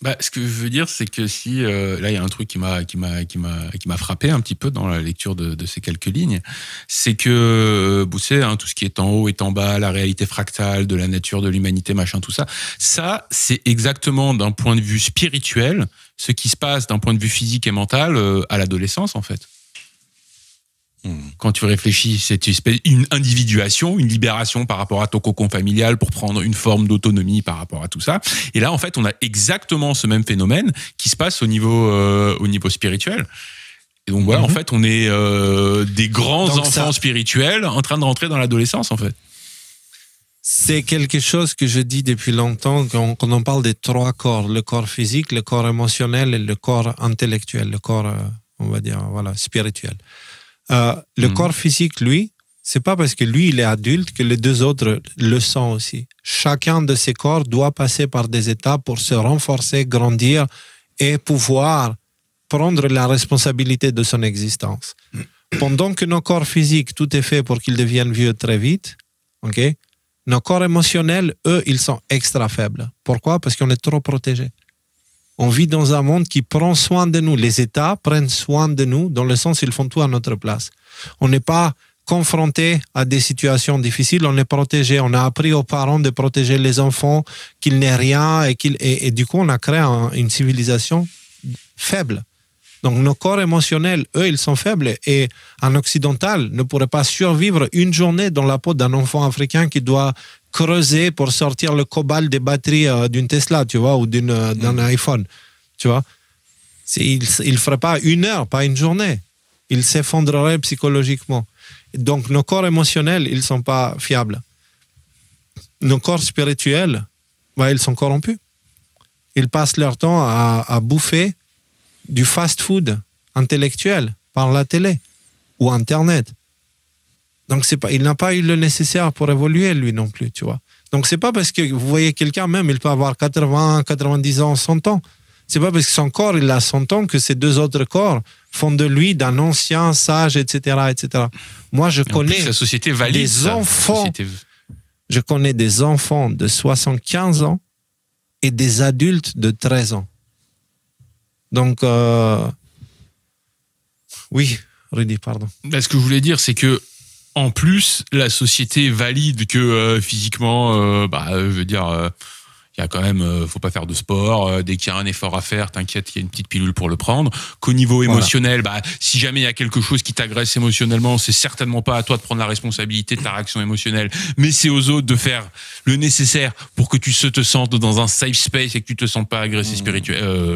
C: Bah, ce que je veux dire, c'est que si là, il y a un truc qui m'a frappé un petit peu dans la lecture de ces quelques lignes, c'est que vous savez, hein, tout ce qui est en haut est en bas, la réalité fractale de la nature, de l'humanité, machin, tout ça. Ça, c'est exactement d'un point de vue spirituel ce qui se passe d'un point de vue physique et mental à l'adolescence, en fait. Quand tu réfléchis, c'est une individuation, une libération par rapport à ton cocon familial pour prendre une forme d'autonomie par rapport à tout ça. Et là, en fait, on a exactement ce même phénomène qui se passe au niveau spirituel. Et donc voilà, en fait, on est des grands
A: Donc
C: enfants spirituels en train de rentrer dans l'adolescence, en fait.
A: C'est quelque chose que je dis depuis longtemps quand on parle des trois corps, le corps physique, le corps émotionnel et le corps intellectuel, le corps, on va dire, voilà, spirituel. Le corps physique, lui, c'est pas parce que lui, il est adulte que les deux autres le sont aussi. Chacun de ces corps doit passer par des étapes pour se renforcer, grandir et pouvoir prendre la responsabilité de son existence. Pendant que nos corps physiques, tout est fait pour qu'ils deviennent vieux très vite, ok? Nos corps émotionnels, eux, ils sont extra faibles. Pourquoi? Parce qu'on est trop protégés. On vit dans un monde qui prend soin de nous. Les États prennent soin de nous dans le sens où ils font tout à notre place. On n'est pas confronté à des situations difficiles, on est protégé. On a appris aux parents de protéger les enfants, qu'il n'ait rien et du coup, on a créé une civilisation faible. Donc, nos corps émotionnels, eux, ils sont faibles. Et un occidental ne pourrait pas survivre une journée dans la peau d'un enfant africain qui doit creuser pour sortir le cobalt des batteries d'une Tesla, tu vois, ou d'un iPhone, tu vois. Il ne ferait pas une heure, pas une journée. Il s'effondrerait psychologiquement. Donc, nos corps émotionnels, ils ne sont pas fiables. Nos corps spirituels, bah, ils sont corrompus. Ils passent leur temps à bouffer du fast-food intellectuel par la télé ou Internet. Donc, il n'a pas eu le nécessaire pour évoluer, lui non plus, tu vois. Donc, c'est pas parce que vous voyez quelqu'un, même, il peut avoir 80, 90 ans, 100 ans. C'est pas parce que son corps, il a 100 ans que ces deux autres corps font de lui d'un ancien sage, etc., etc. Moi, je connais
C: la société valide
A: des enfants. Je connais des enfants de 75 ans et des adultes de 13 ans. Donc, oui, Rudy, pardon.
C: Ce que je voulais dire, c'est que en plus, la société valide que physiquement, je veux dire, il y a quand même, faut pas faire de sport. Dès qu'il y a un effort à faire, t'inquiète, il y a une petite pilule pour le prendre. Qu'au niveau émotionnel, si jamais il y a quelque chose qui t'agresse émotionnellement, c'est certainement pas à toi de prendre la responsabilité de ta réaction émotionnelle, mais c'est aux autres de faire le nécessaire pour que tu te sentes dans un safe space et que tu te sentes pas agressé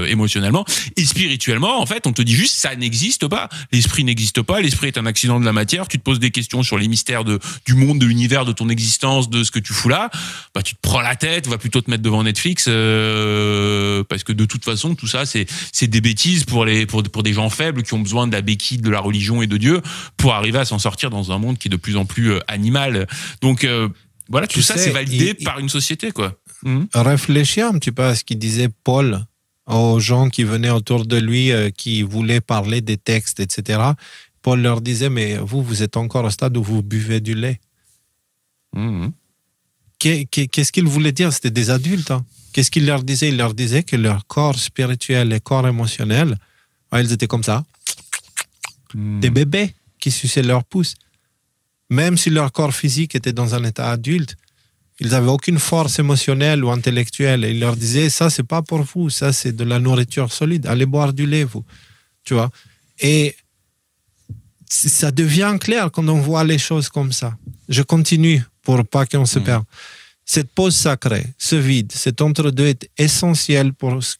C: émotionnellement. Et spirituellement, en fait, on te dit juste, ça n'existe pas. L'esprit n'existe pas. L'esprit est un accident de la matière. Tu te poses des questions sur les mystères du monde, de l'univers, de ton existence, de ce que tu fous là. Tu te prends la tête, va plutôt te mettre devant devant Netflix parce que de toute façon tout ça c'est des bêtises pour des gens faibles qui ont besoin de la béquille de la religion et de Dieu pour arriver à s'en sortir dans un monde qui est de plus en plus animal. Donc voilà, tout ça c'est validé par une société, quoi.
A: Réfléchis un petit peu à ce qu'il disait Paul aux gens qui venaient autour de lui, qui voulaient parler des textes, etc. Paul leur disait, mais vous êtes encore au stade où vous buvez du lait. Qu'est-ce qu'il voulait dire? C'était des adultes. Hein. Qu'est-ce qu'il leur disait? Il leur disait que leur corps spirituel et corps émotionnel, ils étaient comme ça. Des bébés qui suçaient leur pouce. Même si leur corps physique était dans un état adulte, ils n'avaient aucune force émotionnelle ou intellectuelle. Et il leur disait, ça, c'est pas pour vous. Ça, c'est de la nourriture solide. Allez boire du lait, vous. Tu vois? Et ça devient clair quand on voit les choses comme ça. Je continue pour pas qu'on se perde. Cette pause sacrée, ce vide, cet entre-deux est essentiel pour ce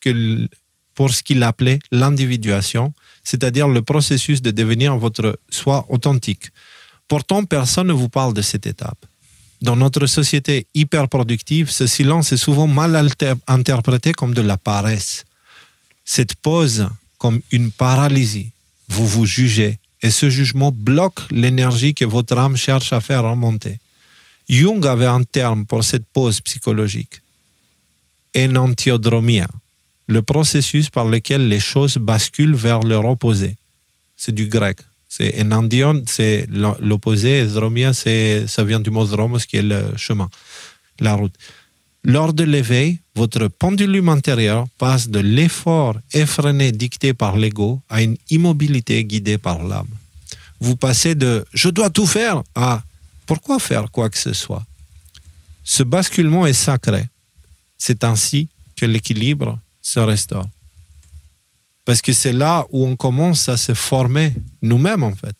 A: qu'il appelait l'individuation, c'est-à-dire le processus de devenir votre soi authentique. Pourtant, personne ne vous parle de cette étape. Dans notre société hyper productive, ce silence est souvent mal interprété comme de la paresse. Cette pause comme une paralysie. Vous vous jugez et ce jugement bloque l'énergie que votre âme cherche à faire remonter. Jung avait un terme pour cette pause psychologique. Enantiodromia, le processus par lequel les choses basculent vers leur opposé. C'est du grec. C'est enandion, c'est l'opposé, et dromia, ça vient du mot dromos, qui est le chemin, la route. Lors de l'éveil, votre pendulum intérieur passe de l'effort effréné dicté par l'ego à une immobilité guidée par l'âme. Vous passez de « je dois tout faire » à « pourquoi faire quoi que ce soit ?» Ce basculement est sacré. C'est ainsi que l'équilibre se restaure. Parce que c'est là où on commence à se former nous-mêmes, en fait.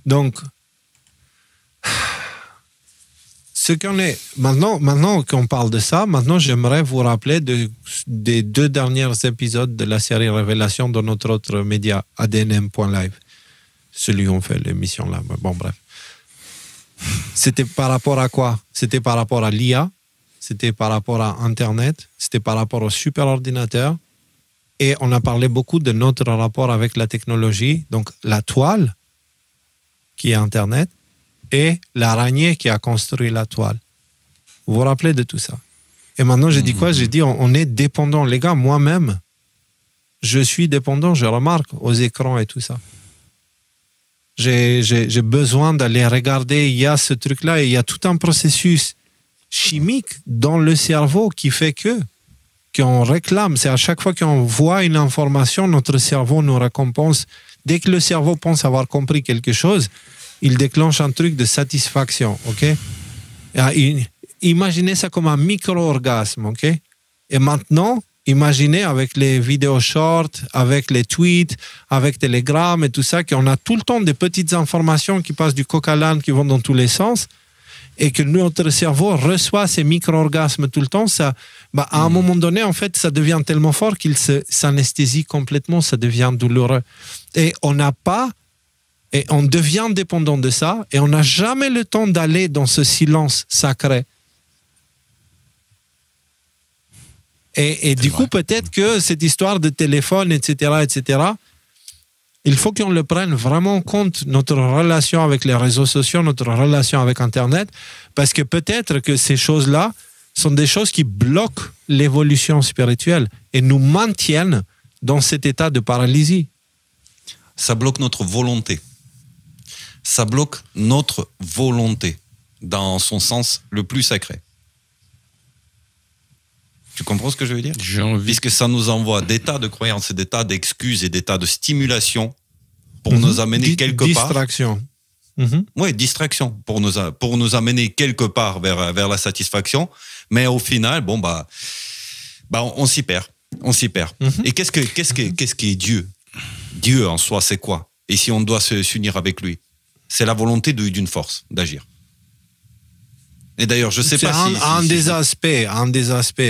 A: Donc, ce qu'on est maintenant qu'on parle de ça, maintenant j'aimerais vous rappeler des 2 derniers épisodes de la série Révélation dans notre autre média ADNM.live. Celui où on fait l'émission là. Bon, bref. C'était par rapport à quoi? C'était par rapport à l'IA, c'était par rapport à Internet, c'était par rapport au superordinateur. Et on a parlé beaucoup de notre rapport avec la technologie, donc la toile, qui est Internet, et l'araignée qui a construit la toile. Vous vous rappelez de tout ça? Et maintenant, j'ai dit quoi? J'ai dit, on est dépendant. Les gars, moi-même, je suis dépendant, je remarque, aux écrans et tout ça. J'ai besoin d'aller regarder, il y a ce truc-là, et il y a tout un processus chimique dans le cerveau qui fait qu'on réclame. C'est à chaque fois qu'on voit une information, notre cerveau nous récompense. Dès que le cerveau pense avoir compris quelque chose, il déclenche un truc de satisfaction, ok? Imaginez ça comme un micro-orgasme, ok? Et maintenant, imaginez avec les vidéos short, avec les tweets, avec Telegram et tout ça, qu'on a tout le temps des petites informations qui passent du coq à l'âne, qui vont dans tous les sens, et que notre cerveau reçoit ces micro-orgasmes tout le temps, ça, à un moment donné, en fait, ça devient tellement fort qu'il s'anesthésie complètement, ça devient douloureux. Et on devient dépendant de ça, et on n'a jamais le temps d'aller dans ce silence sacré. Et du coup, peut-être que cette histoire de téléphone, etc., il faut qu'on le prenne vraiment en compte, notre relation avec les réseaux sociaux, notre relation avec Internet, parce que peut-être que ces choses-là sont des choses qui bloquent l'évolution spirituelle et nous maintiennent dans cet état de paralysie.
D: Ça bloque notre volonté. Ça bloque notre volonté dans son sens le plus sacré. Tu comprends ce que je veux dire?
C: J'ai envie.
D: Puisque ça nous envoie des tas de croyances, des tas d'excuses et des tas de stimulations pour nous amener quelque part.
A: Distraction.
D: Oui, distraction. Pour nous amener quelque part vers la satisfaction. Mais au final, on s'y perd. On s'y perd. Et qu'est-ce qui est Dieu? Dieu en soi, c'est quoi? Et si on doit s'unir avec lui? C'est la volonté d'une force d'agir. Et d'ailleurs, je sais pas si...
A: Un des aspects. Un des aspects.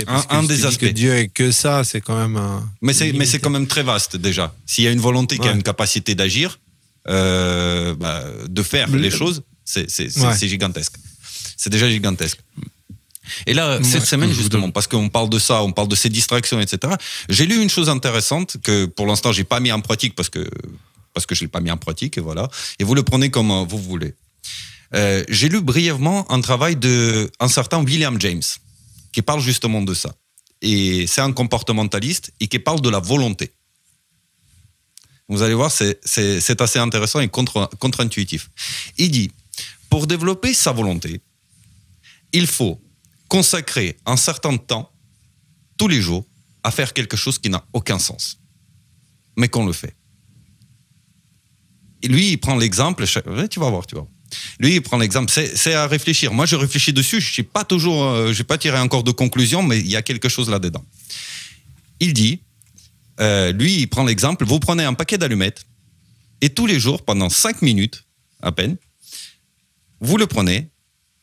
A: Que Dieu est que ça, c'est quand même...
D: Mais c'est quand même très vaste, déjà. S'il y a une volonté qui a une capacité d'agir, de faire les choses, c'est gigantesque. C'est déjà gigantesque. Et là, cette semaine, justement, parce qu'on parle de ça, on parle de ces distractions, etc., j'ai lu une chose intéressante que, pour l'instant, j'ai pas mis en pratique parce que je l'ai pas mis en pratique, et voilà. Et vous le prenez comme vous voulez. J'ai lu brièvement un travail d'un certain William James, qui parle justement de ça. Et c'est un comportementaliste et qui parle de la volonté. Vous allez voir, c'est assez intéressant et contre-intuitif. Il dit, pour développer sa volonté, il faut consacrer un certain temps, tous les jours, à faire quelque chose qui n'a aucun sens. Mais qu'on le fait. Et lui, il prend l'exemple, tu vas voir. Lui, il prend l'exemple, c'est à réfléchir. Moi, je réfléchis dessus, je n'ai pas tiré encore de conclusion, mais il y a quelque chose là-dedans. Il dit, lui, il prend l'exemple, vous prenez un paquet d'allumettes, et tous les jours, pendant 5 minutes, à peine, vous le prenez,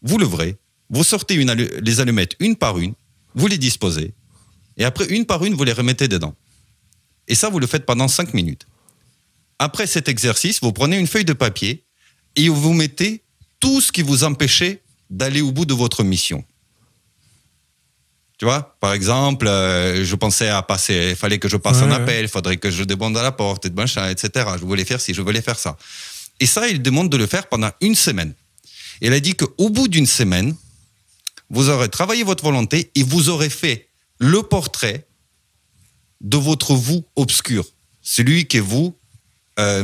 D: vous l'ouvrez, vous sortez les allumettes une par une, vous les disposez, et après, une par une, vous les remettez dedans. Et ça, vous le faites pendant 5 minutes. Après cet exercice, vous prenez une feuille de papier et vous mettez tout ce qui vous empêchait d'aller au bout de votre mission. Tu vois, par exemple, je pensais à passer, il fallait que je passe un appel, il faudrait que je débande à la porte, et machin, etc. Je voulais faire ci, je voulais faire ça. Et ça, il demande de le faire pendant 1 semaine. Et il a dit qu'au bout d'1 semaine, vous aurez travaillé votre volonté et vous aurez fait le portrait de votre vous obscur. Celui que vous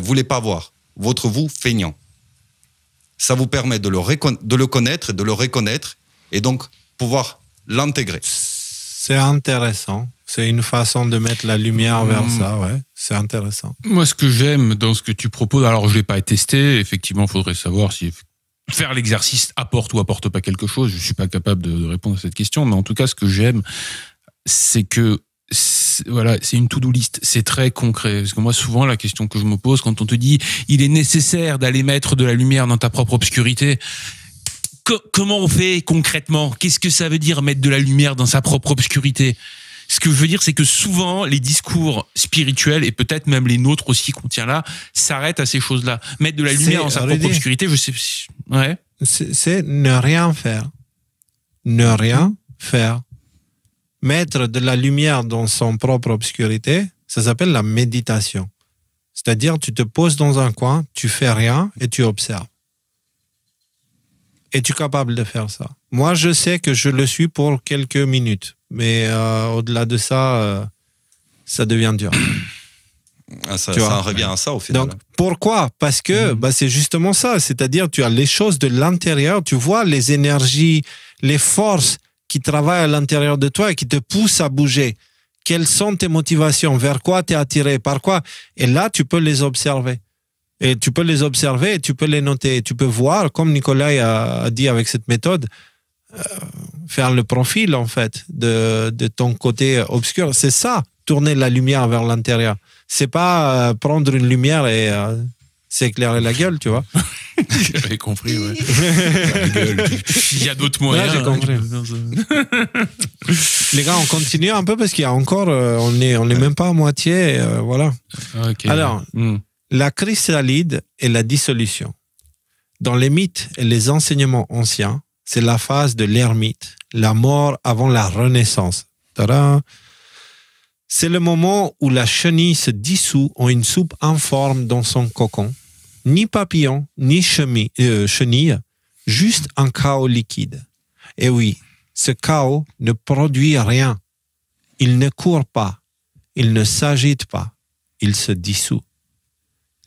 D: voulez pas voir. Votre vous feignant. Ça vous permet de le connaître, de le reconnaître et donc pouvoir l'intégrer.
A: C'est intéressant. C'est une façon de mettre la lumière vers ça, ouais. C'est intéressant.
C: Moi, ce que j'aime dans ce que tu proposes, alors je l'ai pas testé, effectivement, il faudrait savoir si faire l'exercice apporte ou apporte pas quelque chose. Je suis pas capable de répondre à cette question, mais en tout cas, ce que j'aime, c'est que voilà, c'est une to-do list, c'est très concret. Parce que moi, souvent, la question que je me pose quand on te dit il est nécessaire d'aller mettre de la lumière dans ta propre obscurité, comment on fait concrètement? Qu'est-ce que ça veut dire mettre de la lumière dans sa propre obscurité? Ce que je veux dire, c'est que souvent, les discours spirituels, et peut-être même les nôtres aussi qu'on tient là, s'arrêtent à ces choses-là. Mettre de la lumière dans sa propre obscurité, je sais... Ouais.
A: C'est ne rien faire. Ne rien faire. Mettre de la lumière dans son propre obscurité, ça s'appelle la méditation. C'est-à-dire, tu te poses dans un coin, tu fais rien et tu observes. Es-tu capable de faire ça? Moi, je sais que je le suis pour quelques minutes. Mais au-delà de ça, ça devient dur.
D: Ça revient à ça au final.
A: Donc, pourquoi? Parce que c'est justement ça. C'est-à-dire, tu as les choses de l'intérieur, tu vois les énergies, les forces qui travaillent à l'intérieur de toi et qui te poussent à bouger. Quelles sont tes motivations? Vers quoi tu es attiré? Par quoi? Et là, tu peux les observer. Et tu peux les observer et tu peux les noter. Tu peux voir, comme Nicolas a dit avec cette méthode, faire le profil, en fait, de ton côté obscur. C'est ça, tourner la lumière vers l'intérieur. C'est pas prendre une lumière et s'éclairer la gueule, tu vois.
C: J'avais compris, ouais. La gueule. Il y a d'autres moyens.
A: Là, j'ai compris. Les gars, on continue un peu parce qu'il y a encore, on est même pas à moitié, voilà.
C: Okay.
A: Alors, la chrysalide et la dissolution. Dans les mythes et les enseignements anciens, c'est la phase de l'ermite, la mort avant la renaissance. Tadam! C'est le moment où la chenille se dissout en une soupe informe dans son cocon. Ni papillon, ni chenille, juste un chaos liquide. Et oui, ce chaos ne produit rien. Il ne court pas, il ne s'agite pas, il se dissout.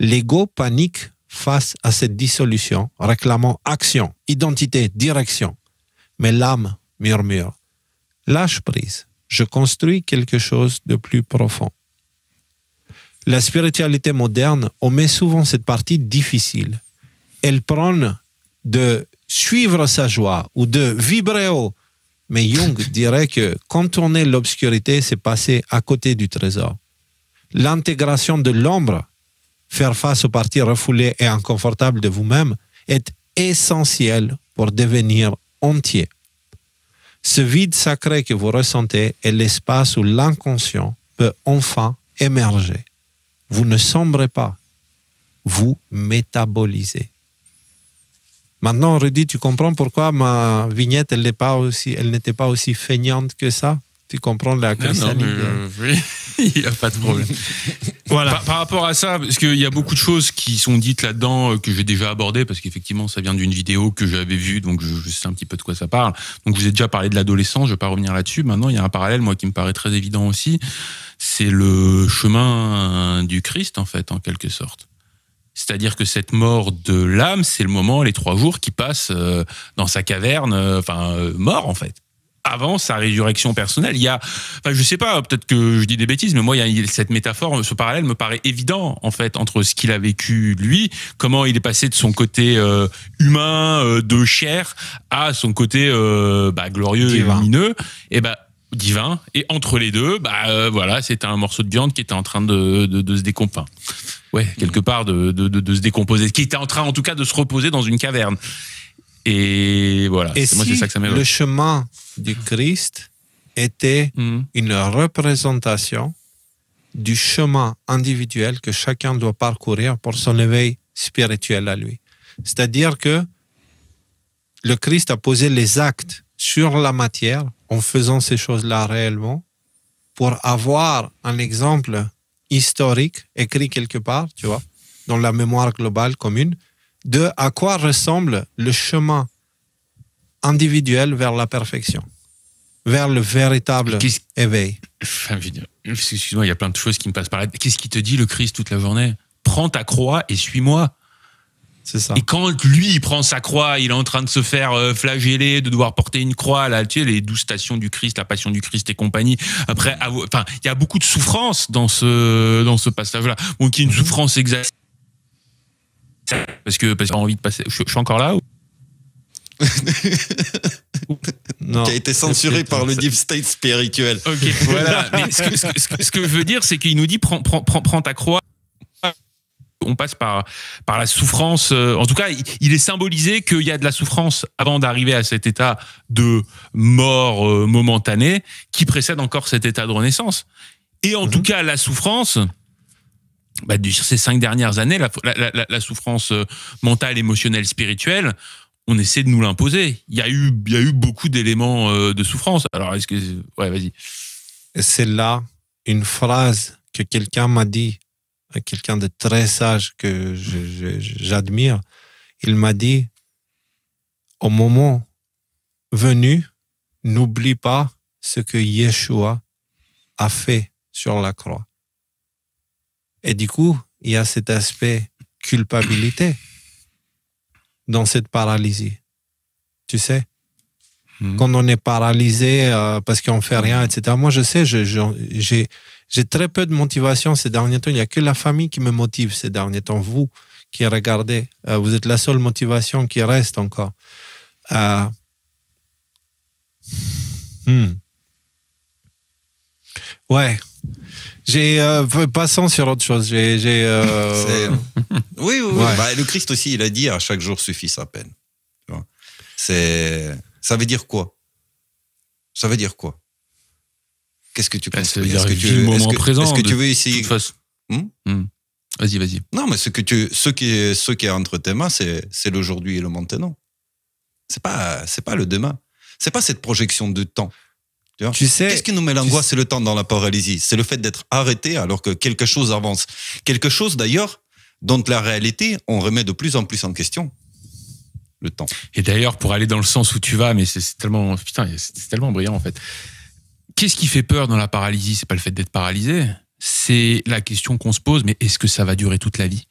A: L'ego panique face à cette dissolution, réclamant action, identité, direction. Mais l'âme murmure, lâche prise, je construis quelque chose de plus profond. La spiritualité moderne omet souvent cette partie difficile. Elle prône de suivre sa joie ou de vibrer haut. Mais Jung dirait que contourner l'obscurité, c'est passer à côté du trésor. L'intégration de l'ombre, faire face aux parties refoulées et inconfortables de vous-même, est essentielle pour devenir entier. Ce vide sacré que vous ressentez est l'espace où l'inconscient peut enfin émerger. Vous ne sombrez pas, vous métabolisez. Maintenant, Rudy, tu comprends pourquoi ma vignette, elle n'était pas aussi feignante que ça? Tu comprends la chrysalide?
C: Oui, il n'y a pas de problème.
A: Voilà.
C: Par rapport à ça, parce qu'il y a beaucoup de choses qui sont dites là-dedans que j'ai déjà abordées, parce qu'effectivement, ça vient d'une vidéo que j'avais vue, donc je sais un petit peu de quoi ça parle. Donc, je vous ai déjà parlé de l'adolescence, je ne vais pas revenir là-dessus. Maintenant, il y a un parallèle, moi, qui me paraît très évident aussi. C'est le chemin du Christ, en fait, en quelque sorte. C'est-à-dire que cette mort de l'âme, c'est le moment, les 3 jours qu'il passe dans sa caverne, mort, en fait. Avant sa résurrection personnelle, il y a, je sais pas, peut-être que je dis des bêtises, mais moi, il y a cette métaphore, ce parallèle me paraît évident, en fait, entre ce qu'il a vécu, lui, comment il est passé de son côté humain, de chair, à son côté glorieux
A: divin.
C: et lumineux, et divin. Et entre les deux, voilà, c'était un morceau de viande qui était en train de se décomposer. Ouais, quelque part de se décomposer, qui était en train, en tout cas, de se reposer dans une caverne. Et voilà,
A: et
C: moi, c'est ça que ça m'évoque.
A: Le chemin du Christ était une représentation du chemin individuel que chacun doit parcourir pour son éveil spirituel à lui. C'est-à-dire que le Christ a posé les actes sur la matière en faisant ces choses-là réellement pour avoir un exemple historique écrit quelque part, tu vois, dans la mémoire globale commune, de à quoi ressemble le chemin individuel vers la perfection, vers le véritable éveil.
C: Excuse-moi, il y a plein de choses qui me passent par là. Qu'est-ce qui te dit le Christ toute la journée? Prends ta croix et suis-moi.
A: C'est ça.
C: Et quand lui, il prend sa croix, il est en train de se faire flageller, de devoir porter une croix, là, tu sais, les 12 stations du Christ, la passion du Christ et compagnie. Après, il y a beaucoup de souffrance dans ce passage-là. Bon, qui est une souffrance exacte. Parce que j'ai envie de passer. Je suis encore là ou...
D: Non, qui a été censuré par le deep state spirituel.
C: Ok, voilà. Mais ce que je veux dire, c'est qu'il nous dit prends ta croix. On passe par la souffrance. En tout cas, il est symbolisé qu'il y a de la souffrance avant d'arriver à cet état de mort momentanée qui précède encore cet état de renaissance. Et en tout cas, la souffrance. Ces 5 dernières années, la souffrance mentale, émotionnelle, spirituelle, on essaie de nous l'imposer. Il y a eu beaucoup d'éléments de souffrance. Alors, est-ce que... Ouais, vas-y.
A: C'est là une phrase que quelqu'un m'a dit, quelqu'un de très sage que j'admire. Il m'a dit, au moment venu, n'oublie pas ce que Yeshua a fait sur la croix. Et du coup, il y a cet aspect culpabilité dans cette paralysie. Tu sais, quand on est paralysé parce qu'on ne fait rien, etc. Moi, je sais, j'ai très peu de motivation ces derniers temps. Il n'y a que la famille qui me motive ces derniers temps. Vous qui regardez, vous êtes la seule motivation qui reste encore. Ouais. Passons sur autre chose.
D: Oui. Ouais. Le Christ aussi, il a dit à chaque jour suffit sa peine. Tu vois. Ça veut dire quoi? Ça veut dire quoi? Qu'est-ce que tu penses?
C: Ça veut dire vivre le moment présent.
D: Est-ce que tu veux essayer?
C: Vas-y.
D: Non, mais ce qui est entre tes mains, c'est l'aujourd'hui et le maintenant. C'est pas le demain. C'est pas cette projection de temps.
A: Tu sais,
D: qu'est-ce qui nous met l'angoisse? C'est le temps dans la paralysie. C'est le fait d'être arrêté alors que quelque chose avance. Quelque chose d'ailleurs dont la réalité, on remet de plus en plus en question. Le temps.
C: Et d'ailleurs, pour aller dans le sens où tu vas, mais c'est tellement brillant en fait. Qu'est-ce qui fait peur dans la paralysie? C'est pas le fait d'être paralysé. C'est la question qu'on se pose, mais est-ce que ça va durer toute la vie?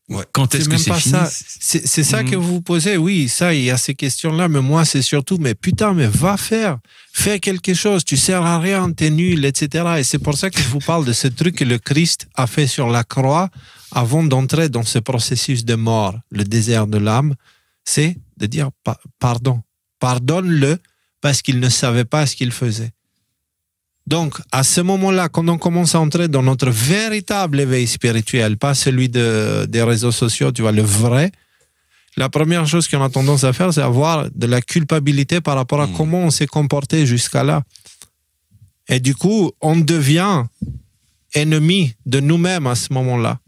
D: Ouais.
C: Quand est-ce que c'est fini?
A: C'est ça que vous vous posez. Oui, ça, il y a ces questions-là, mais moi, c'est surtout, mais putain, mais va faire. Fais quelque chose, tu sers à rien, t'es nul, etc. Et c'est pour ça que je vous parle de ce truc que le Christ a fait sur la croix avant d'entrer dans ce processus de mort, le désert de l'âme, c'est de dire pardon. Pardonne-le parce qu'il ne savait pas ce qu'il faisait. Donc, à ce moment-là, quand on commence à entrer dans notre véritable éveil spirituel, pas celui des réseaux sociaux, tu vois, le vrai, la première chose qu'on a tendance à faire, c'est avoir de la culpabilité par rapport à comment on s'est comporté jusqu'à là. Et du coup, on devient ennemi de nous-mêmes à ce moment-là.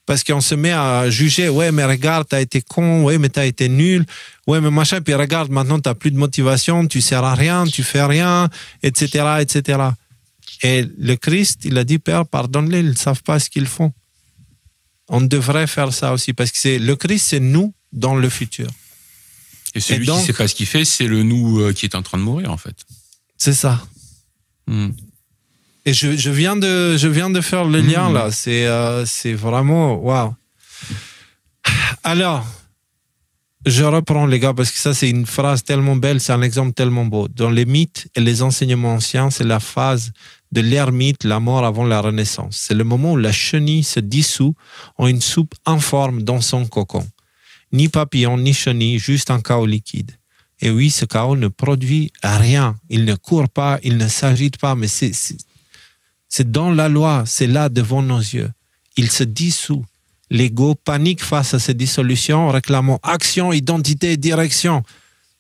A: Parce qu'on se met à juger, ouais, mais regarde, t'as été con, ouais, mais t'as été nul, ouais, mais machin, puis regarde, maintenant t'as plus de motivation, tu sers à rien, tu fais rien, etc., etc. Et le Christ, il a dit, Père, pardonne-les, ils ne savent pas ce qu'ils font. On devrait faire ça aussi, parce que le Christ, c'est nous dans le futur.
C: Et celui qui ne sait pas ce qu'il fait, c'est le nous qui est en train de mourir, en fait.
A: C'est ça. Et je viens de faire le lien, là. C'est vraiment... Waouh. Alors, je reprends, les gars, parce que ça, c'est une phrase tellement belle, c'est un exemple tellement beau. Dans les mythes et les enseignements anciens, c'est la phase de l'ermite, la mort avant la renaissance. C'est le moment où la chenille se dissout en une soupe informe dans son cocon. Ni papillon, ni chenille, juste un chaos liquide. Et oui, ce chaos ne produit rien. Il ne court pas, il ne s'agite pas, mais c'est dans la loi, c'est là devant nos yeux. Il se dissout. L'ego panique face à cette dissolution, réclamant action, identité, direction.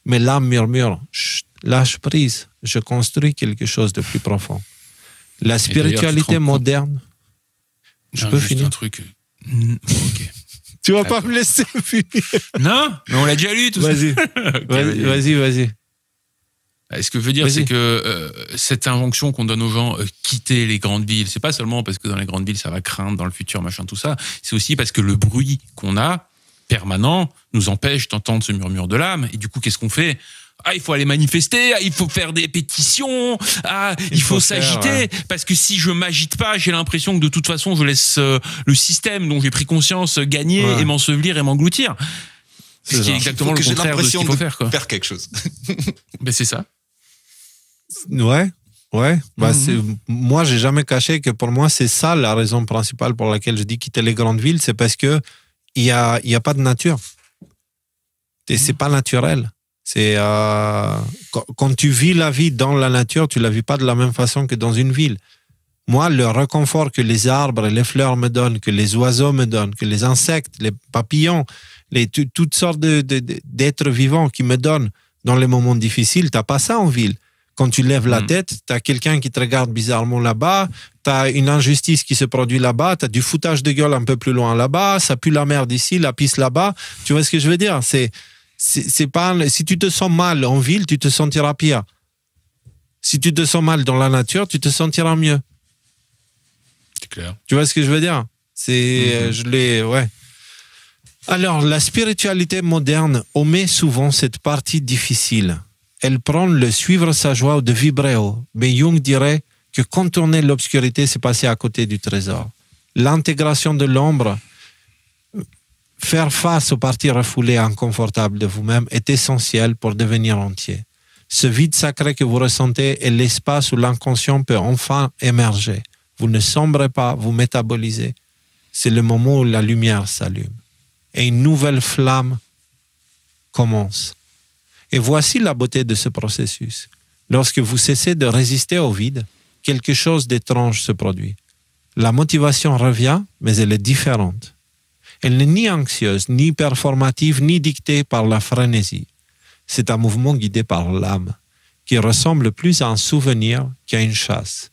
A: Mais l'âme murmure, chut, lâche prise, je construis quelque chose de plus profond. La spiritualité moderne. Je peux finir
C: un truc. Ok.
A: Tu vas pas me laisser finir.
C: Non, mais on l'a déjà lu tout
A: Vas-y.
C: ça.
A: Okay, vas-y.
C: Ce que je veux dire, c'est que cette injonction qu'on donne aux gens, quitter les grandes villes, c'est pas seulement parce que dans les grandes villes, ça va craindre dans le futur, machin, tout ça. C'est aussi parce que le bruit qu'on a, permanent, nous empêche d'entendre ce murmure de l'âme. Et du coup, qu'est-ce qu'on fait ? Ah, il faut aller manifester, il faut faire des pétitions, il faut s'agiter, parce que si je m'agite pas, j'ai l'impression que de toute façon, je laisse le système dont j'ai pris conscience gagner et m'ensevelir et m'engloutir. Ce qui est exactement le contraire de ce qu'il faut faire, quoi.
D: Faire quelque chose.
C: Ben, c'est ça.
A: Ouais. Bah, moi, j'ai jamais caché que pour moi, c'est ça la raison principale pour laquelle je dis quitter les grandes villes, c'est parce que il y a pas de nature. Et c'est pas naturel. C'est quand tu vis la vie dans la nature, tu la vis pas de la même façon que dans une ville. Moi, le réconfort que les arbres et les fleurs me donnent, que les oiseaux me donnent, que les insectes, les papillons, toutes sortes d'êtres vivants qui me donnent dans les moments difficiles, t'as pas ça en ville. Quand tu lèves la tête, tu as quelqu'un qui te regarde bizarrement là-bas, tu as une injustice qui se produit là-bas, tu as du foutage de gueule un peu plus loin là-bas, ça pue la merde ici, la pisse là-bas. Tu vois ce que je veux dire ? C'est pas, si tu te sens mal en ville, tu te sentiras pire. Si tu te sens mal dans la nature, tu te sentiras mieux.
C: C'est clair.
A: Tu vois ce que je veux dire ? Alors, la spiritualité moderne omet souvent cette partie difficile. Elle prend le suivre sa joie ou de vibrer haut. Mais Jung dirait que contourner l'obscurité, c'est passer à côté du trésor. L'intégration de l'ombre, faire face aux parties refoulées et inconfortables de vous-même est essentiel pour devenir entier. Ce vide sacré que vous ressentez est l'espace où l'inconscient peut enfin émerger. Vous ne sombrez pas, vous métabolisez. C'est le moment où la lumière s'allume. Et une nouvelle flamme commence. Et voici la beauté de ce processus. Lorsque vous cessez de résister au vide, quelque chose d'étrange se produit. La motivation revient, mais elle est différente. Elle n'est ni anxieuse, ni performative, ni dictée par la frénésie. C'est un mouvement guidé par l'âme, qui ressemble plus à un souvenir qu'à une chasse.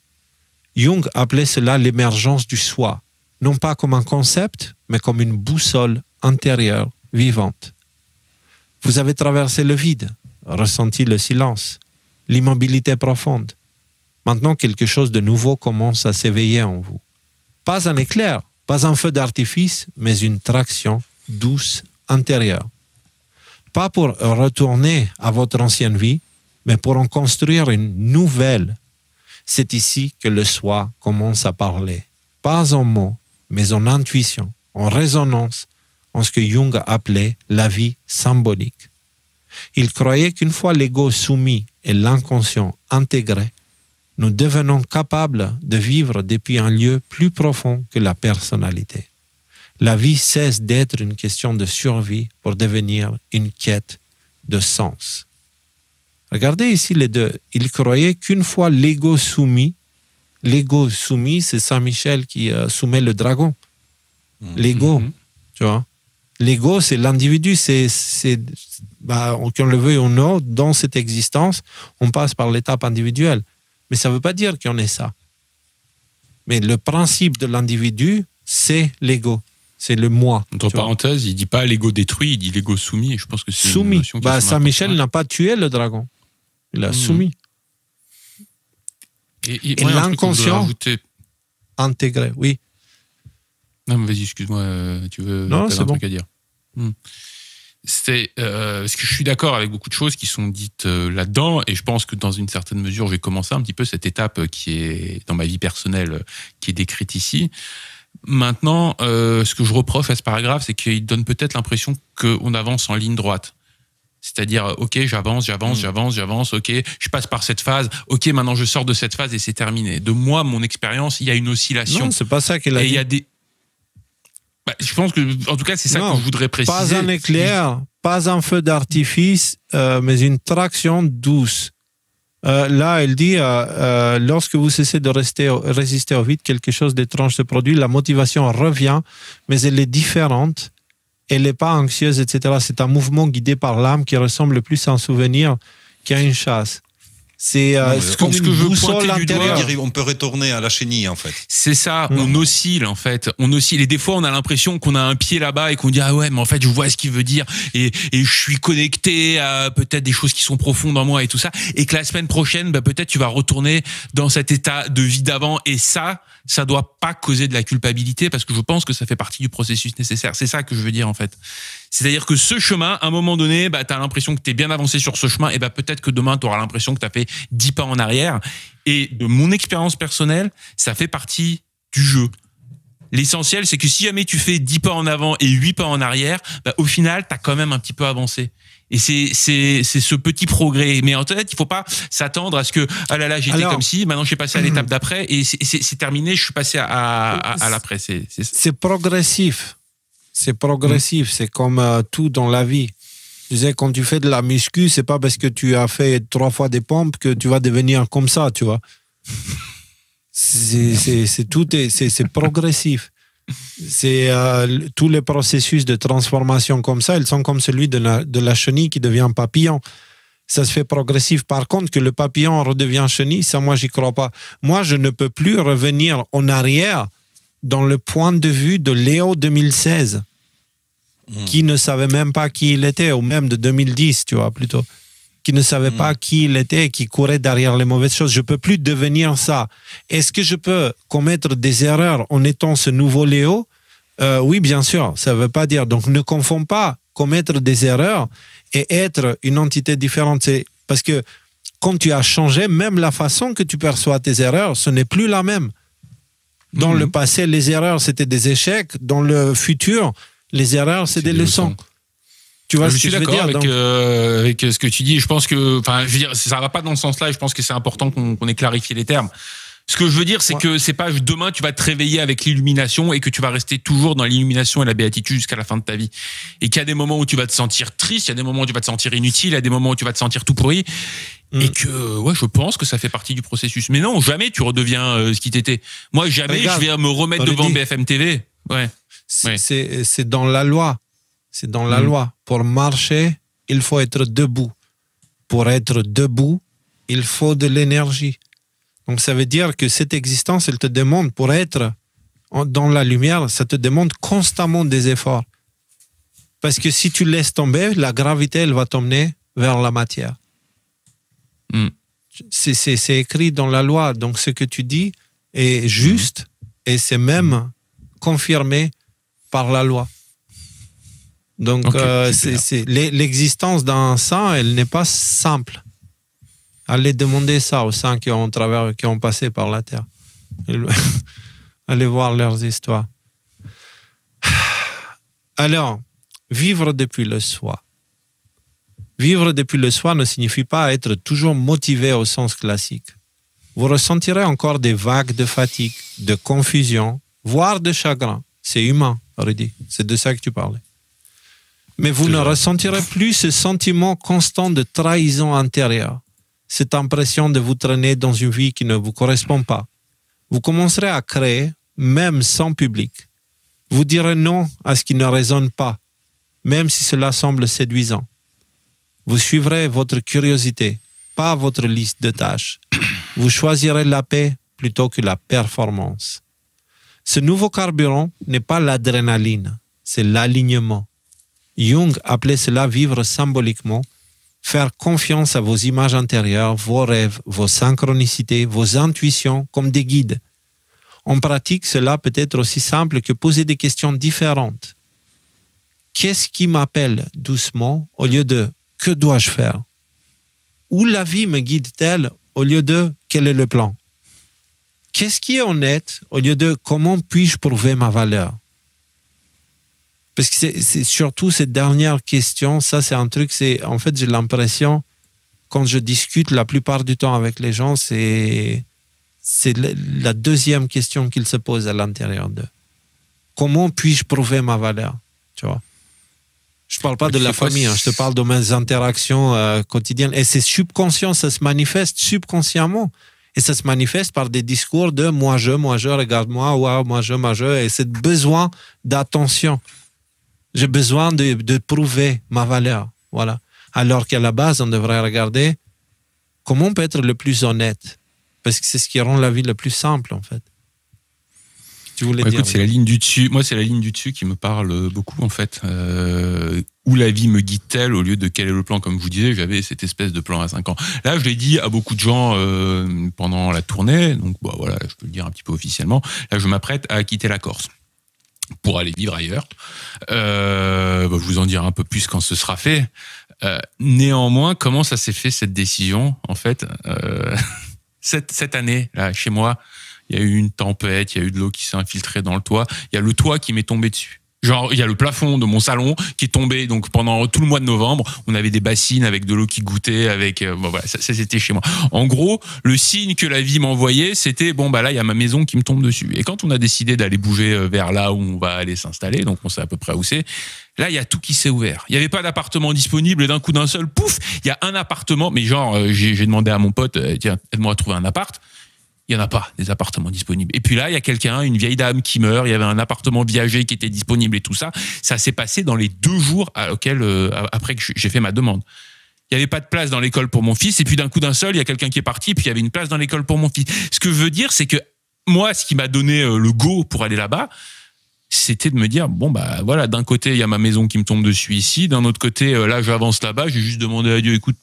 A: Jung appelait cela l'émergence du soi, non pas comme un concept, mais comme une boussole intérieure, vivante. Vous avez traversé le vide, ressenti le silence, l'immobilité profonde. Maintenant, quelque chose de nouveau commence à s'éveiller en vous. Pas un éclair, pas un feu d'artifice, mais une traction douce intérieure. Pas pour retourner à votre ancienne vie, mais pour en construire une nouvelle. C'est ici que le soi commence à parler. Pas en mots, mais en intuition, en résonance, en ce que Jung appelait la vie symbolique. Il croyait qu'une fois l'ego soumis et l'inconscient intégrés, nous devenons capables de vivre depuis un lieu plus profond que la personnalité. La vie cesse d'être une question de survie pour devenir une quête de sens. Regardez ici les deux. Il croyait qu'une fois l'ego soumis, c'est Saint-Michel qui soumet le dragon. L'ego, tu vois. L'ego, c'est l'individu, qu'on le veuille ou non, dans cette existence, on passe par l'étape individuelle. Mais ça ne veut pas dire qu'on est ça. Mais le principe de l'individu, c'est l'ego. C'est le moi.
C: Entre parenthèses, il dit pas l'ego détruit, il dit l'ego soumis. Et je pense que c'est
A: soumis.
C: Une notion qui est
A: Saint-Michel n'a pas tué le dragon. Il a soumis.
C: Et
A: l'inconscient intégré, oui.
C: Non, mais vas-y, excuse-moi, tu veux
A: non, c'est
C: un
A: bon.
C: truc à dire. C'est parce que je suis d'accord avec beaucoup de choses qui sont dites là-dedans, et je pense que dans une certaine mesure, j'ai commencé un petit peu cette étape qui est dans ma vie personnelle, qui est décrite ici. Maintenant, ce que je reproche à ce paragraphe, c'est qu'il donne peut-être l'impression qu'on avance en ligne droite. C'est-à-dire, ok, j'avance, ok, je passe par cette phase, ok, maintenant je sors de cette phase et c'est terminé. De moi, mon expérience, il y a une oscillation.
A: Non, c'est pas ça qu'il a dit.
C: Et il y a des... je pense que, en tout cas, c'est ça que je voudrais préciser.
A: Pas un éclair, pas un feu d'artifice, mais une traction douce. Là, elle dit, lorsque vous cessez de résister au vide, quelque chose d'étrange se produit, la motivation revient, mais elle est différente. Elle n'est pas anxieuse, etc. C'est un mouvement guidé par l'âme qui ressemble plus à un souvenir qu'à une chasse. C'est comme
C: ce
A: une
C: que je veux
A: boussole
C: pointer du doigt.
A: intérieure.
D: On peut retourner à la chenille, en fait.
C: C'est ça, on oscille en fait. On oscille et des fois on a l'impression qu'on a un pied là-bas et qu'on dit ah ouais mais en fait je vois ce qu'il veut dire et je suis connecté à peut-être des choses qui sont profondes en moi et tout ça et que la semaine prochaine peut-être tu vas retourner dans cet état de vie d'avant et ça doit pas causer de la culpabilité parce que je pense que ça fait partie du processus nécessaire. C'est ça que je veux dire en fait. C'est-à-dire que ce chemin, à un moment donné, tu as l'impression que tu es bien avancé sur ce chemin, et peut-être que demain, tu auras l'impression que tu as fait 10 pas en arrière. Et de mon expérience personnelle, ça fait partie du jeu. L'essentiel, c'est que si jamais tu fais 10 pas en avant et 8 pas en arrière, au final, tu as quand même un petit peu avancé. Et c'est ce petit progrès. Mais en fait, il faut pas s'attendre à ce que, ah là là, j'étais comme si, maintenant je suis passé à l'étape d'après, et c'est terminé, je suis passé à l'après.
A: C'est progressif. C'est progressif, c'est comme tout dans la vie. Je disais, quand tu fais de la muscu, c'est pas parce que tu as fait 3 fois des pompes que tu vas devenir comme ça, tu vois. C'est progressif. C'est tous les processus de transformation comme ça, ils sont comme celui de la chenille qui devient papillon. Ça se fait progressif. Par contre, que le papillon redevient chenille, ça, moi, j'y crois pas. Moi, je ne peux plus revenir en arrière dans le point de vue de Léo 2016, qui ne savait même pas qui il était, ou même de 2010, tu vois, plutôt, qui ne savait pas qui il était, qui courait derrière les mauvaises choses. Je ne peux plus devenir ça. Est-ce que je peux commettre des erreurs en étant ce nouveau Léo? Oui, bien sûr, ça ne veut pas dire. Donc, ne confonds pas commettre des erreurs et être une entité différente. C'est parce que quand tu as changé, même la façon que tu perçois tes erreurs, ce n'est plus la même. Dans le passé, les erreurs, c'était des échecs. Dans le futur, les erreurs, c'est des leçons. Tu vois ce que je veux dire?
C: Avec ce que tu dis. Je pense que, enfin, je veux dire, ça va pas dans ce sens-là. Et je pense que c'est important qu'on ait clarifié les termes. Ce que je veux dire, c'est que c'est pas demain tu vas te réveiller avec l'illumination et que tu vas rester toujours dans l'illumination et la béatitude jusqu'à la fin de ta vie. Et qu'il y a des moments où tu vas te sentir triste, il y a des moments où tu vas te sentir inutile, il y a des moments où tu vas te sentir tout pourri. Et que, ouais, je pense que ça fait partie du processus. Mais non, jamais tu redeviens ce qui t'étais. Moi, jamais je vais me remettre devant BFM TV. Ouais.
A: C'est dans la loi. C'est dans la loi. Pour marcher, il faut être debout. Pour être debout, il faut de l'énergie. Donc, ça veut dire que cette existence, elle te demande, pour être dans la lumière, ça te demande constamment des efforts. Parce que si tu laisses tomber, la gravité, elle va t'emmener vers la matière. C'est écrit dans la loi. Donc, ce que tu dis est juste et c'est même confirmé par la loi. Donc, l'existence d'un saint, elle n'est pas simple. Allez demander ça aux saints qui ont passé par la terre. Allez voir leurs histoires. Alors, vivre depuis le soi. Vivre depuis le soi ne signifie pas être toujours motivé au sens classique. Vous ressentirez encore des vagues de fatigue, de confusion, voire de chagrin. C'est humain, Rudy. C'est de ça que tu parlais. Mais vous ne ressentirez plus ce sentiment constant de trahison intérieure. Cette impression de vous traîner dans une vie qui ne vous correspond pas. Vous commencerez à créer, même sans public. Vous direz non à ce qui ne résonne pas, même si cela semble séduisant. Vous suivrez votre curiosité, pas votre liste de tâches. Vous choisirez la paix plutôt que la performance. Ce nouveau carburant n'est pas l'adrénaline, c'est l'alignement. Jung appelait cela vivre symboliquement, faire confiance à vos images intérieures, vos rêves, vos synchronicités, vos intuitions comme des guides. En pratique, cela peut être aussi simple que poser des questions différentes. Qu'est-ce qui m'appelle doucement au lieu de « que dois-je faire ?» Où la vie me guide-t-elle au lieu de « quel est le plan ?» Qu'est-ce qui est honnête au lieu de « comment puis-je prouver ma valeur ?» Parce que c'est surtout cette dernière question, ça c'est un truc, en fait j'ai l'impression, quand je discute la plupart du temps avec les gens, c'est la deuxième question qu'ils se posent à l'intérieur d'eux. Comment puis-je prouver ma valeur? Tu vois? Je ne parle pas de la famille, je te parle de mes interactions quotidiennes. Et c'est subconscient, ça se manifeste subconsciemment. Et ça se manifeste par des discours de moi je, regarde-moi, waouh, moi je. Et c'est besoin d'attention. J'ai besoin de prouver ma valeur. Voilà. Alors qu'à la base, on devrait regarder comment on peut être le plus honnête. Parce que c'est ce qui rend la vie le plus simple, en fait. Tu voulais dire,
C: écoute, c'est la ligne du dessus. Moi, c'est la ligne du dessus qui me parle beaucoup, en fait. Où la vie me guide-t-elle au lieu de quel est le plan? Comme je vous disais, j'avais cette espèce de plan à 5 ans. Là, je l'ai dit à beaucoup de gens pendant la tournée. Donc, bon, voilà, je peux le dire un petit peu officiellement. Là, je m'apprête à quitter la Corse pour aller vivre ailleurs. Je vous en dirai un peu plus quand ce sera fait. Néanmoins, comment ça s'est fait, cette décision? En fait, cette année, là, chez moi, il y a eu une tempête, il y a eu de l'eau qui s'est infiltrée dans le toit. Il y a le toit qui m'est tombé dessus. Genre, il y a le plafond de mon salon qui est tombé. Donc, pendant tout le mois de novembre, on avait des bassines avec de l'eau qui goûtait, avec, bon, voilà, ça c'était chez moi. En gros, le signe que la vie m'envoyait, c'était, bon, bah là, il y a ma maison qui me tombe dessus. Et quand on a décidé d'aller bouger vers là où on va aller s'installer, donc on sait à peu près où c'est, là, il y a tout qui s'est ouvert. Il n'y avait pas d'appartement disponible et d'un coup d'un seul, pouf, il y a un appartement. Mais genre, j'ai demandé à mon pote, tiens, aide-moi à trouver un appart. Il n'y en a pas, des appartements disponibles. Et puis là, il y a quelqu'un, une vieille dame qui meurt, il y avait un appartement viager qui était disponible et tout ça. Ça s'est passé dans les 2 jours après que j'ai fait ma demande. Il n'y avait pas de place dans l'école pour mon fils, et puis d'un coup d'un seul, il y a quelqu'un qui est parti, puis il y avait une place dans l'école pour mon fils. Ce que je veux dire, c'est que moi, ce qui m'a donné le go pour aller là-bas, c'était de me dire, bon, bah voilà, d'un côté, il y a ma maison qui me tombe dessus ici, d'un autre côté, là, j'avance là-bas, j'ai juste demandé à Dieu, écoute,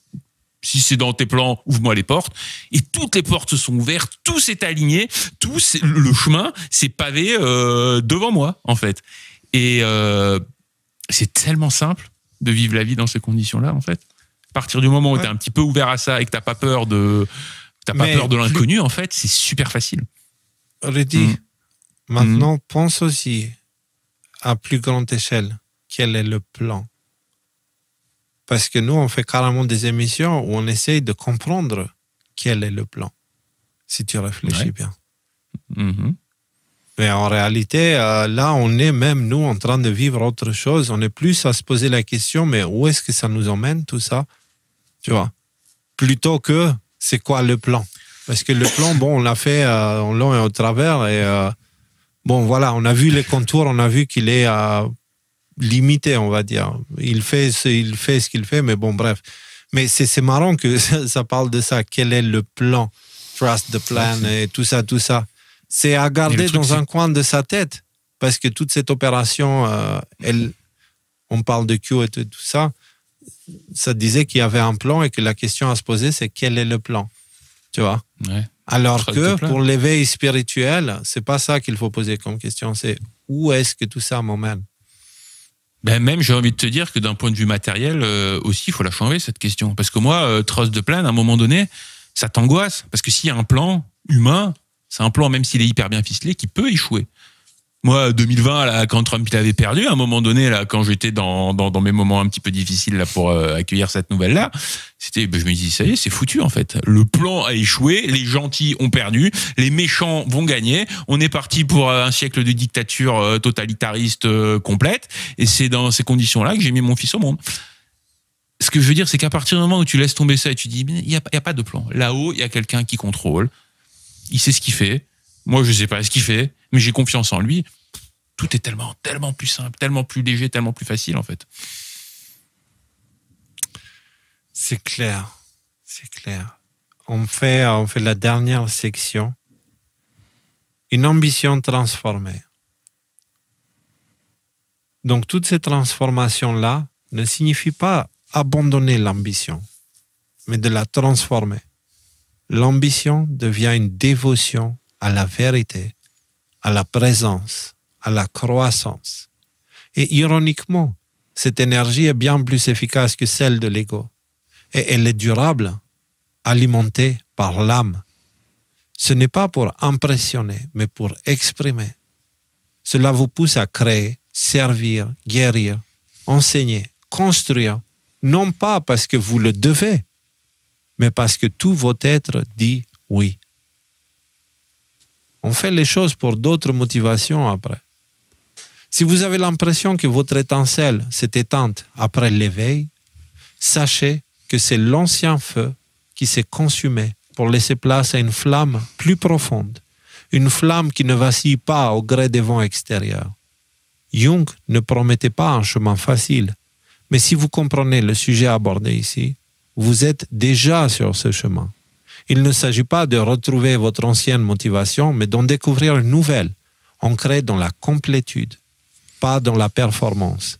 C: si c'est dans tes plans, ouvre-moi les portes. Et toutes les portes se sont ouvertes, tout s'est aligné, le chemin s'est pavé devant moi, en fait. Et c'est tellement simple de vivre la vie dans ces conditions-là, en fait. À partir du moment où tu es un petit peu ouvert à ça et que tu n'as pas peur de l'inconnu, en fait, c'est super facile.
A: Rudy, maintenant, pense aussi à plus grande échelle, quel est le plan? Parce que nous, on fait carrément des émissions où on essaye de comprendre quel est le plan, si tu réfléchis bien. Mais en réalité, là, on est même, nous, en train de vivre autre chose. On est plus à se poser la question, mais où est-ce que ça nous emmène, tout ça? Tu vois? Plutôt que, c'est quoi le plan? Parce que le plan, bon, on l'a fait en long et au travers. Et bon, voilà, on a vu les contours, on a vu qu'il est... limité, on va dire. Il fait ce qu'il fait, mais bon, bref. Mais c'est marrant que ça parle de ça. Quel est le plan? Trust the plan et tout ça. C'est à garder dans un coin de sa tête. Parce que toute cette opération, on parle de Q et tout ça, ça disait qu'il y avait un plan et que la question à se poser, c'est quel est le plan? Tu vois?
C: Ouais.
A: Alors que pour l'éveil spirituel, c'est pas ça qu'il faut poser comme question. C'est où est-ce que tout ça m'emmène?
C: Ben même, j'ai envie de te dire que d'un point de vue matériel aussi, il faut la changer, cette question. Parce que moi, Trust the Plan, à un moment donné, ça t'angoisse. Parce que s'il y a un plan humain, c'est un plan, même s'il est hyper bien ficelé, qui peut échouer. Moi, 2020, là, quand Trump il avait perdu, à un moment donné, là, quand j'étais dans mes moments un petit peu difficiles là, pour accueillir cette nouvelle-là, je me dis, ça y est, c'est foutu en fait. Le plan a échoué, les gentils ont perdu, les méchants vont gagner. On est parti pour un siècle de dictature totalitariste complète. Et c'est dans ces conditions-là que j'ai mis mon fils au monde. Ce que je veux dire, c'est qu'à partir du moment où tu laisses tomber ça et tu dis, il n'y a pas de plan. Là-haut, il y a quelqu'un qui contrôle. Il sait ce qu'il fait. Moi, je ne sais pas ce qu'il fait, mais j'ai confiance en lui. Tout est tellement plus simple, tellement plus léger, tellement plus facile, en fait.
A: C'est clair. On fait la dernière section. une ambition transformée. Donc, toutes ces transformations-là ne signifient pas abandonner l'ambition, mais de la transformer. L'ambition devient une dévotion à la vérité, à la présence, à la croissance. Et ironiquement, cette énergie est bien plus efficace que celle de l'ego. Et elle est durable, alimentée par l'âme. Ce n'est pas pour impressionner, mais pour exprimer. Cela vous pousse à créer, servir, guérir, enseigner, construire, non pas parce que vous le devez, mais parce que tout votre être dit oui. On fait les choses pour d'autres motivations après. Si vous avez l'impression que votre étincelle s'est éteinte après l'éveil, sachez que c'est l'ancien feu qui s'est consumé pour laisser place à une flamme plus profonde, une flamme qui ne vacille pas au gré des vents extérieurs. Jung ne promettait pas un chemin facile, mais si vous comprenez le sujet abordé ici, vous êtes déjà sur ce chemin. Il ne s'agit pas de retrouver votre ancienne motivation, mais d'en découvrir une nouvelle, ancrée dans la complétude, pas dans la performance.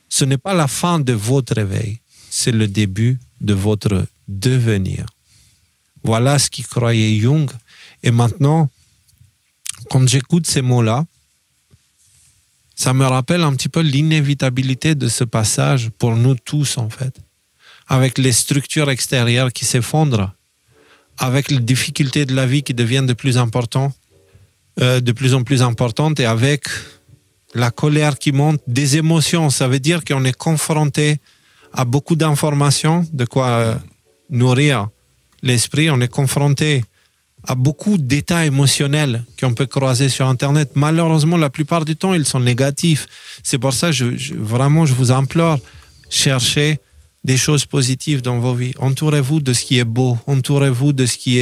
A: Ce n'est pas la fin de votre éveil, c'est le début de votre devenir. Voilà ce qu'y croyait Jung. Et maintenant, quand j'écoute ces mots-là, ça me rappelle un petit peu l'inévitabilité de ce passage pour nous tous, en fait. Avec les structures extérieures qui s'effondrent, avec les difficultés de la vie qui deviennent de plus en plus importantes, et avec la colère qui monte, des émotions. Ça veut dire qu'on est confronté à beaucoup d'informations, de quoi nourrir l'esprit. On est confronté à beaucoup d'états émotionnels qu'on peut croiser sur Internet. Malheureusement, la plupart du temps, ils sont négatifs. C'est pour ça que vraiment, je vous implore, cherchez des choses positives dans vos vies. Entourez-vous de ce qui est beau. Entourez-vous de ce qui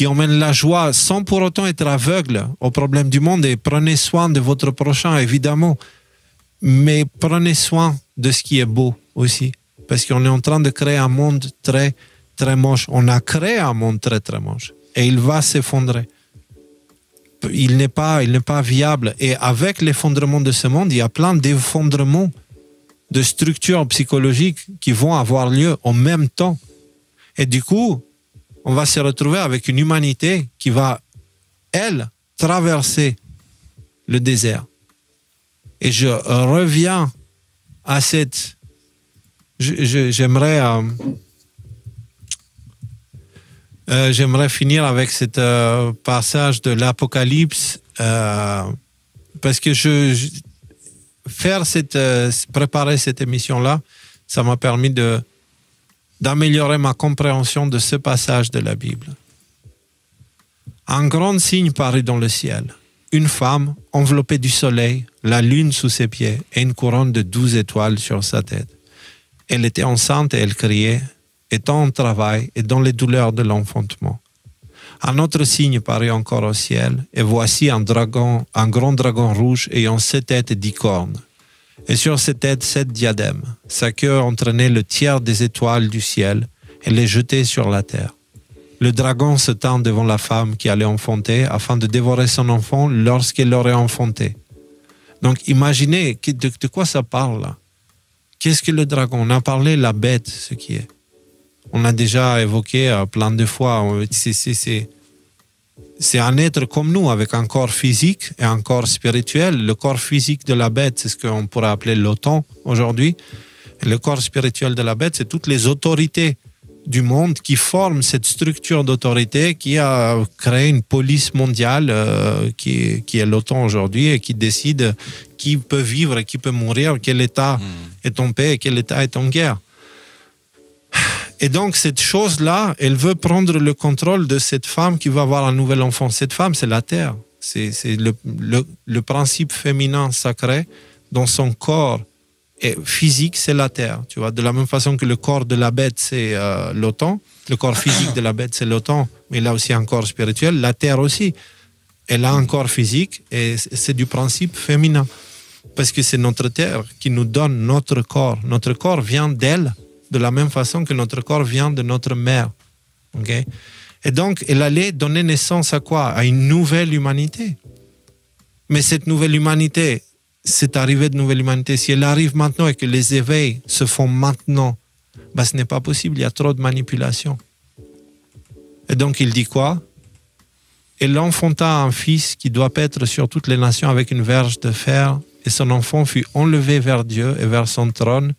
A: emmène la joie, sans pour autant être aveugle aux problèmes du monde. Et prenez soin de votre prochain, évidemment. Mais prenez soin de ce qui est beau aussi. Parce qu'on est en train de créer un monde très, très moche. On a créé un monde très, très moche. Et il va s'effondrer. Il n'est pas viable. Et avec l'effondrement de ce monde, il y a plein d'effondrements de structures psychologiques qui vont avoir lieu en même temps. Et du coup, on va se retrouver avec une humanité qui va, elle, traverser le désert. Et je reviens à cette... J'aimerais finir avec ce passage de l'Apocalypse parce que préparer cette émission-là, ça m'a permis d'améliorer ma compréhension de ce passage de la Bible. Un grand signe parut dans le ciel. Une femme enveloppée du soleil, la lune sous ses pieds et une couronne de 12 étoiles sur sa tête. Elle était enceinte et elle criait, étant en travail et dans les douleurs de l'enfantement. Un autre signe parut encore au ciel, et voici un grand dragon rouge ayant 7 têtes et 10 cornes. Et sur ses têtes 7 diadèmes. Sa queue entraînait le tiers des étoiles du ciel et les jetait sur la terre. Le dragon se tint devant la femme qui allait enfanter afin de dévorer son enfant lorsqu'elle l'aurait enfanté. Donc imaginez de quoi ça parle là. Qu'est-ce que le dragon? On a parlé la bête, ce qui est. On a déjà évoqué plein de fois. C'est un être comme nous, avec un corps physique et un corps spirituel. Le corps physique de la bête, c'est ce qu'on pourrait appeler l'OTAN aujourd'hui. Et le corps spirituel de la bête, c'est toutes les autorités du monde qui forment cette structure d'autorité qui a créé une police mondiale qui est l'OTAN aujourd'hui et qui décide qui peut vivre et qui peut mourir, quel État est en paix et quel État est en guerre. Et donc, cette chose-là, elle veut prendre le contrôle de cette femme qui va avoir un nouvel enfant. Cette femme, c'est la terre. C'est le principe féminin sacré dans son corps physique, c'est la terre. Tu vois, de la même façon que le corps de la bête, c'est l'OTAN. Le corps physique de la bête, c'est l'OTAN. Mais il a aussi un corps spirituel. La terre aussi. Elle a un corps physique et c'est du principe féminin. Parce que c'est notre terre qui nous donne notre corps. Notre corps vient d'elle, de la même façon que notre corps vient de notre mère. Okay? Et donc, elle allait donner naissance à quoi? À une nouvelle humanité. Mais cette nouvelle humanité, cette arrivée de nouvelle humanité, si elle arrive maintenant et que les éveils se font maintenant, ben, ce n'est pas possible, il y a trop de manipulation. Et donc, il dit quoi? Elle enfanta un fils qui doit paître sur toutes les nations avec une verge de fer, et son enfant fut enlevé vers Dieu et vers son trône,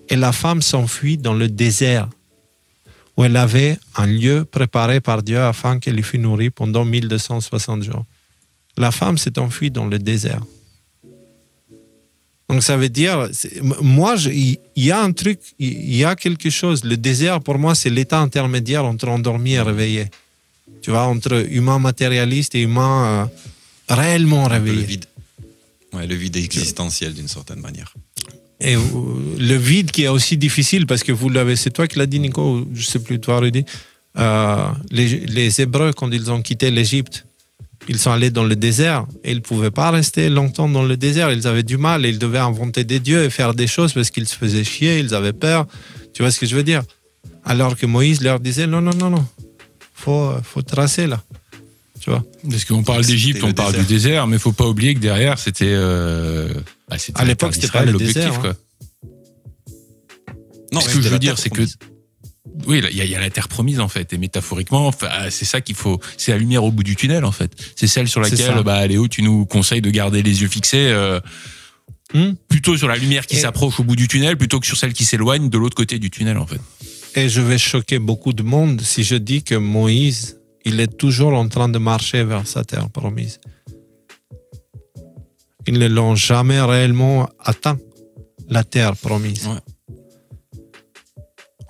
A: et la femme s'enfuit dans le désert, où elle avait un lieu préparé par Dieu afin qu'elle y fût nourrie pendant 1260 jours. La femme s'est enfuie dans le désert. Donc ça veut dire, moi, il y a un truc, il y a quelque chose. Le désert, pour moi, c'est l'état intermédiaire entre endormi et réveillé. Tu vois, entre humain matérialiste et humain réellement réveillé.
D: Le vide. Ouais, le vide existentiel d'une certaine manière.
A: Et le vide qui est aussi difficile, parce que vous l'avez, c'est toi qui l'as dit, Nico, ou je ne sais plus, toi, Rudy. Les Hébreux, quand ils ont quitté l'Égypte, ils sont allés dans le désert et ils ne pouvaient pas rester longtemps dans le désert. Ils avaient du mal et ils devaient inventer des dieux et faire des choses parce qu'ils se faisaient chier, ils avaient peur. Tu vois ce que je veux dire? Alors que Moïse leur disait non, faut tracer là. Tu vois?
C: Parce qu'on parle d'Égypte, on parle du désert, mais il ne faut pas oublier que derrière, c'était
A: à l'époque, c'était pas
C: l'objectif.
A: désert,
C: quoi.
D: Non,
C: ce que je veux dire, c'est que oui, il y a la terre promise en fait, et métaphoriquement, c'est ça qu'il faut, c'est la lumière au bout du tunnel en fait. C'est celle sur laquelle, Léo, tu nous conseilles de garder les yeux fixés plutôt sur la lumière qui s'approche au bout du tunnel, plutôt que sur celle qui s'éloigne de l'autre côté du tunnel en fait.
A: Et je vais choquer beaucoup de monde si je dis que Moïse, il est toujours en train de marcher vers sa terre promise. Ils ne l'ont jamais réellement atteint, la terre promise. Ouais.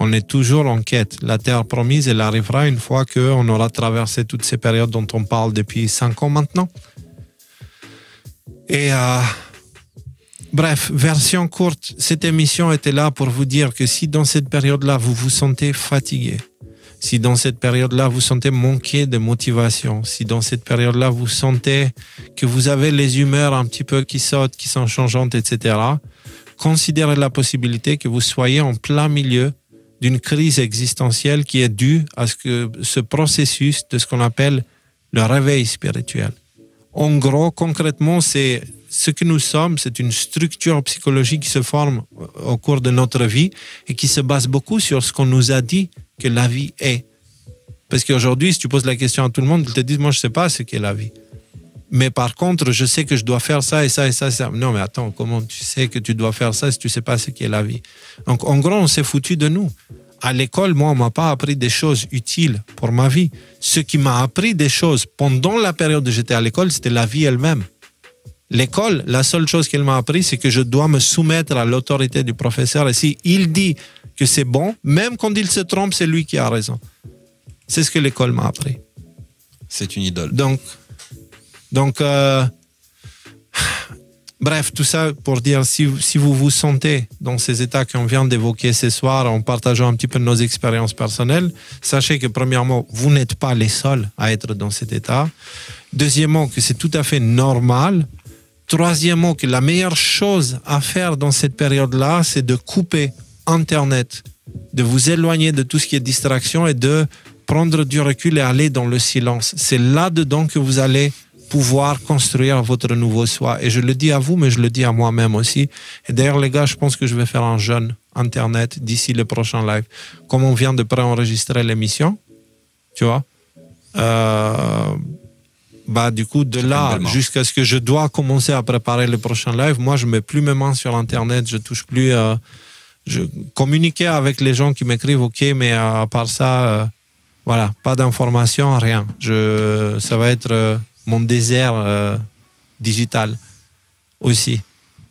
A: On est toujours en quête. La terre promise, elle arrivera une fois qu'on aura traversé toutes ces périodes dont on parle depuis 5 ans maintenant. Et bref, version courte, cette émission était là pour vous dire que si dans cette période-là, vous vous sentez fatigué, si dans cette période-là, vous sentez manquer de motivation, si dans cette période-là, vous sentez que vous avez les humeurs un petit peu qui sautent, qui sont changeantes, etc., considérez la possibilité que vous soyez en plein milieu d'une crise existentielle qui est due à ce processus de ce qu'on appelle le réveil spirituel. En gros, concrètement, c'est ce que nous sommes, c'est une structure psychologique qui se forme au cours de notre vie et qui se base beaucoup sur ce qu'on nous a dit que la vie est. Parce qu'aujourd'hui, si tu poses la question à tout le monde, ils te disent, moi, je ne sais pas ce qu'est la vie. Mais par contre, je sais que je dois faire ça et ça et ça et ça. Non, mais attends, comment tu sais que tu dois faire ça si tu ne sais pas ce qu'est la vie? Donc, en gros, on s'est foutu de nous. À l'école, moi, on ne m'a pas appris des choses utiles pour ma vie. Ce qui m'a appris des choses pendant la période où j'étais à l'école, c'était la vie elle-même. L'école, la seule chose qu'elle m'a appris, c'est que je dois me soumettre à l'autorité du professeur. Et s'il dit que c'est bon, même quand il se trompe, c'est lui qui a raison. C'est ce que l'école m'a appris.
D: C'est une idole.
A: Donc, bref, tout ça pour dire, si vous vous sentez dans ces états qu'on vient d'évoquer ce soir, en partageant un petit peu nos expériences personnelles, sachez que premièrement, vous n'êtes pas les seuls à être dans cet état. Deuxièmement, que c'est tout à fait normal. Troisièmement, que la meilleure chose à faire dans cette période-là, c'est de couper Internet, de vous éloigner de tout ce qui est distraction et de prendre du recul et aller dans le silence. C'est là-dedans que vous allez pouvoir construire votre nouveau soi. Et je le dis à vous, mais je le dis à moi-même aussi. Et d'ailleurs, les gars, je pense que je vais faire un jeûne Internet d'ici le prochain live. Comme on vient de préenregistrer l'émission, tu vois, du coup, de là jusqu'à ce que je dois commencer à préparer le prochain live, moi, je ne mets plus mes mains sur Internet, je touche plus... je communiquais avec les gens qui m'écrivent, ok, mais à part ça, voilà, pas d'informations, rien. Ça va être... mon désert digital aussi.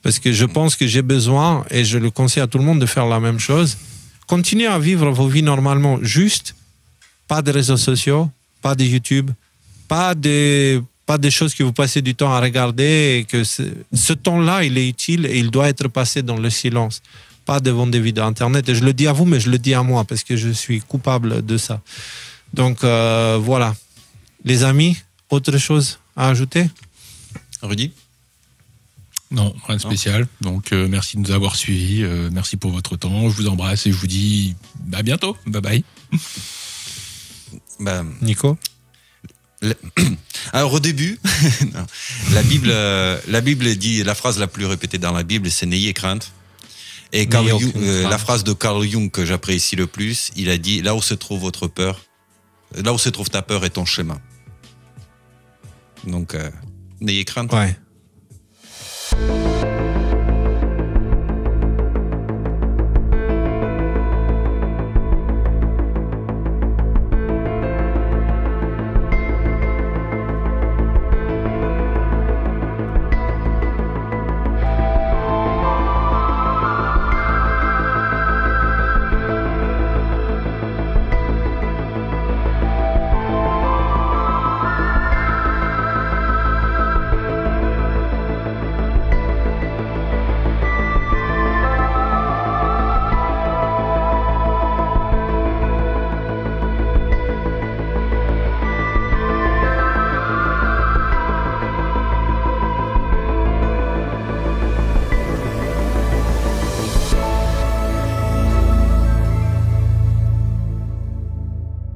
A: Parce que je pense que j'ai besoin, et je le conseille à tout le monde de faire la même chose. Continuez à vivre vos vies normalement, juste pas de réseaux sociaux, pas de YouTube, pas des choses que vous passez du temps à regarder, et que ce temps-là, il est utile et il doit être passé dans le silence, pas devant des vidéos Internet. Et je le dis à vous, mais je le dis à moi, parce que je suis coupable de ça. Donc voilà. Les amis, autre chose à ajouter?
D: Rudy?
C: Non, rien de spécial. Donc, merci de nous avoir suivis. Merci pour votre temps. Je vous embrasse et je vous dis à bientôt. Bye bye.
A: Nico?
D: Alors au début, non. la Bible dit, la phrase la plus répétée dans la Bible, c'est n'ayez crainte. Et la phrase de Carl Jung que j'apprécie le plus, il a dit, là où se trouve votre peur, là où se trouve ta peur est ton chemin. Donc, n'ayez crainte.
A: Ouais.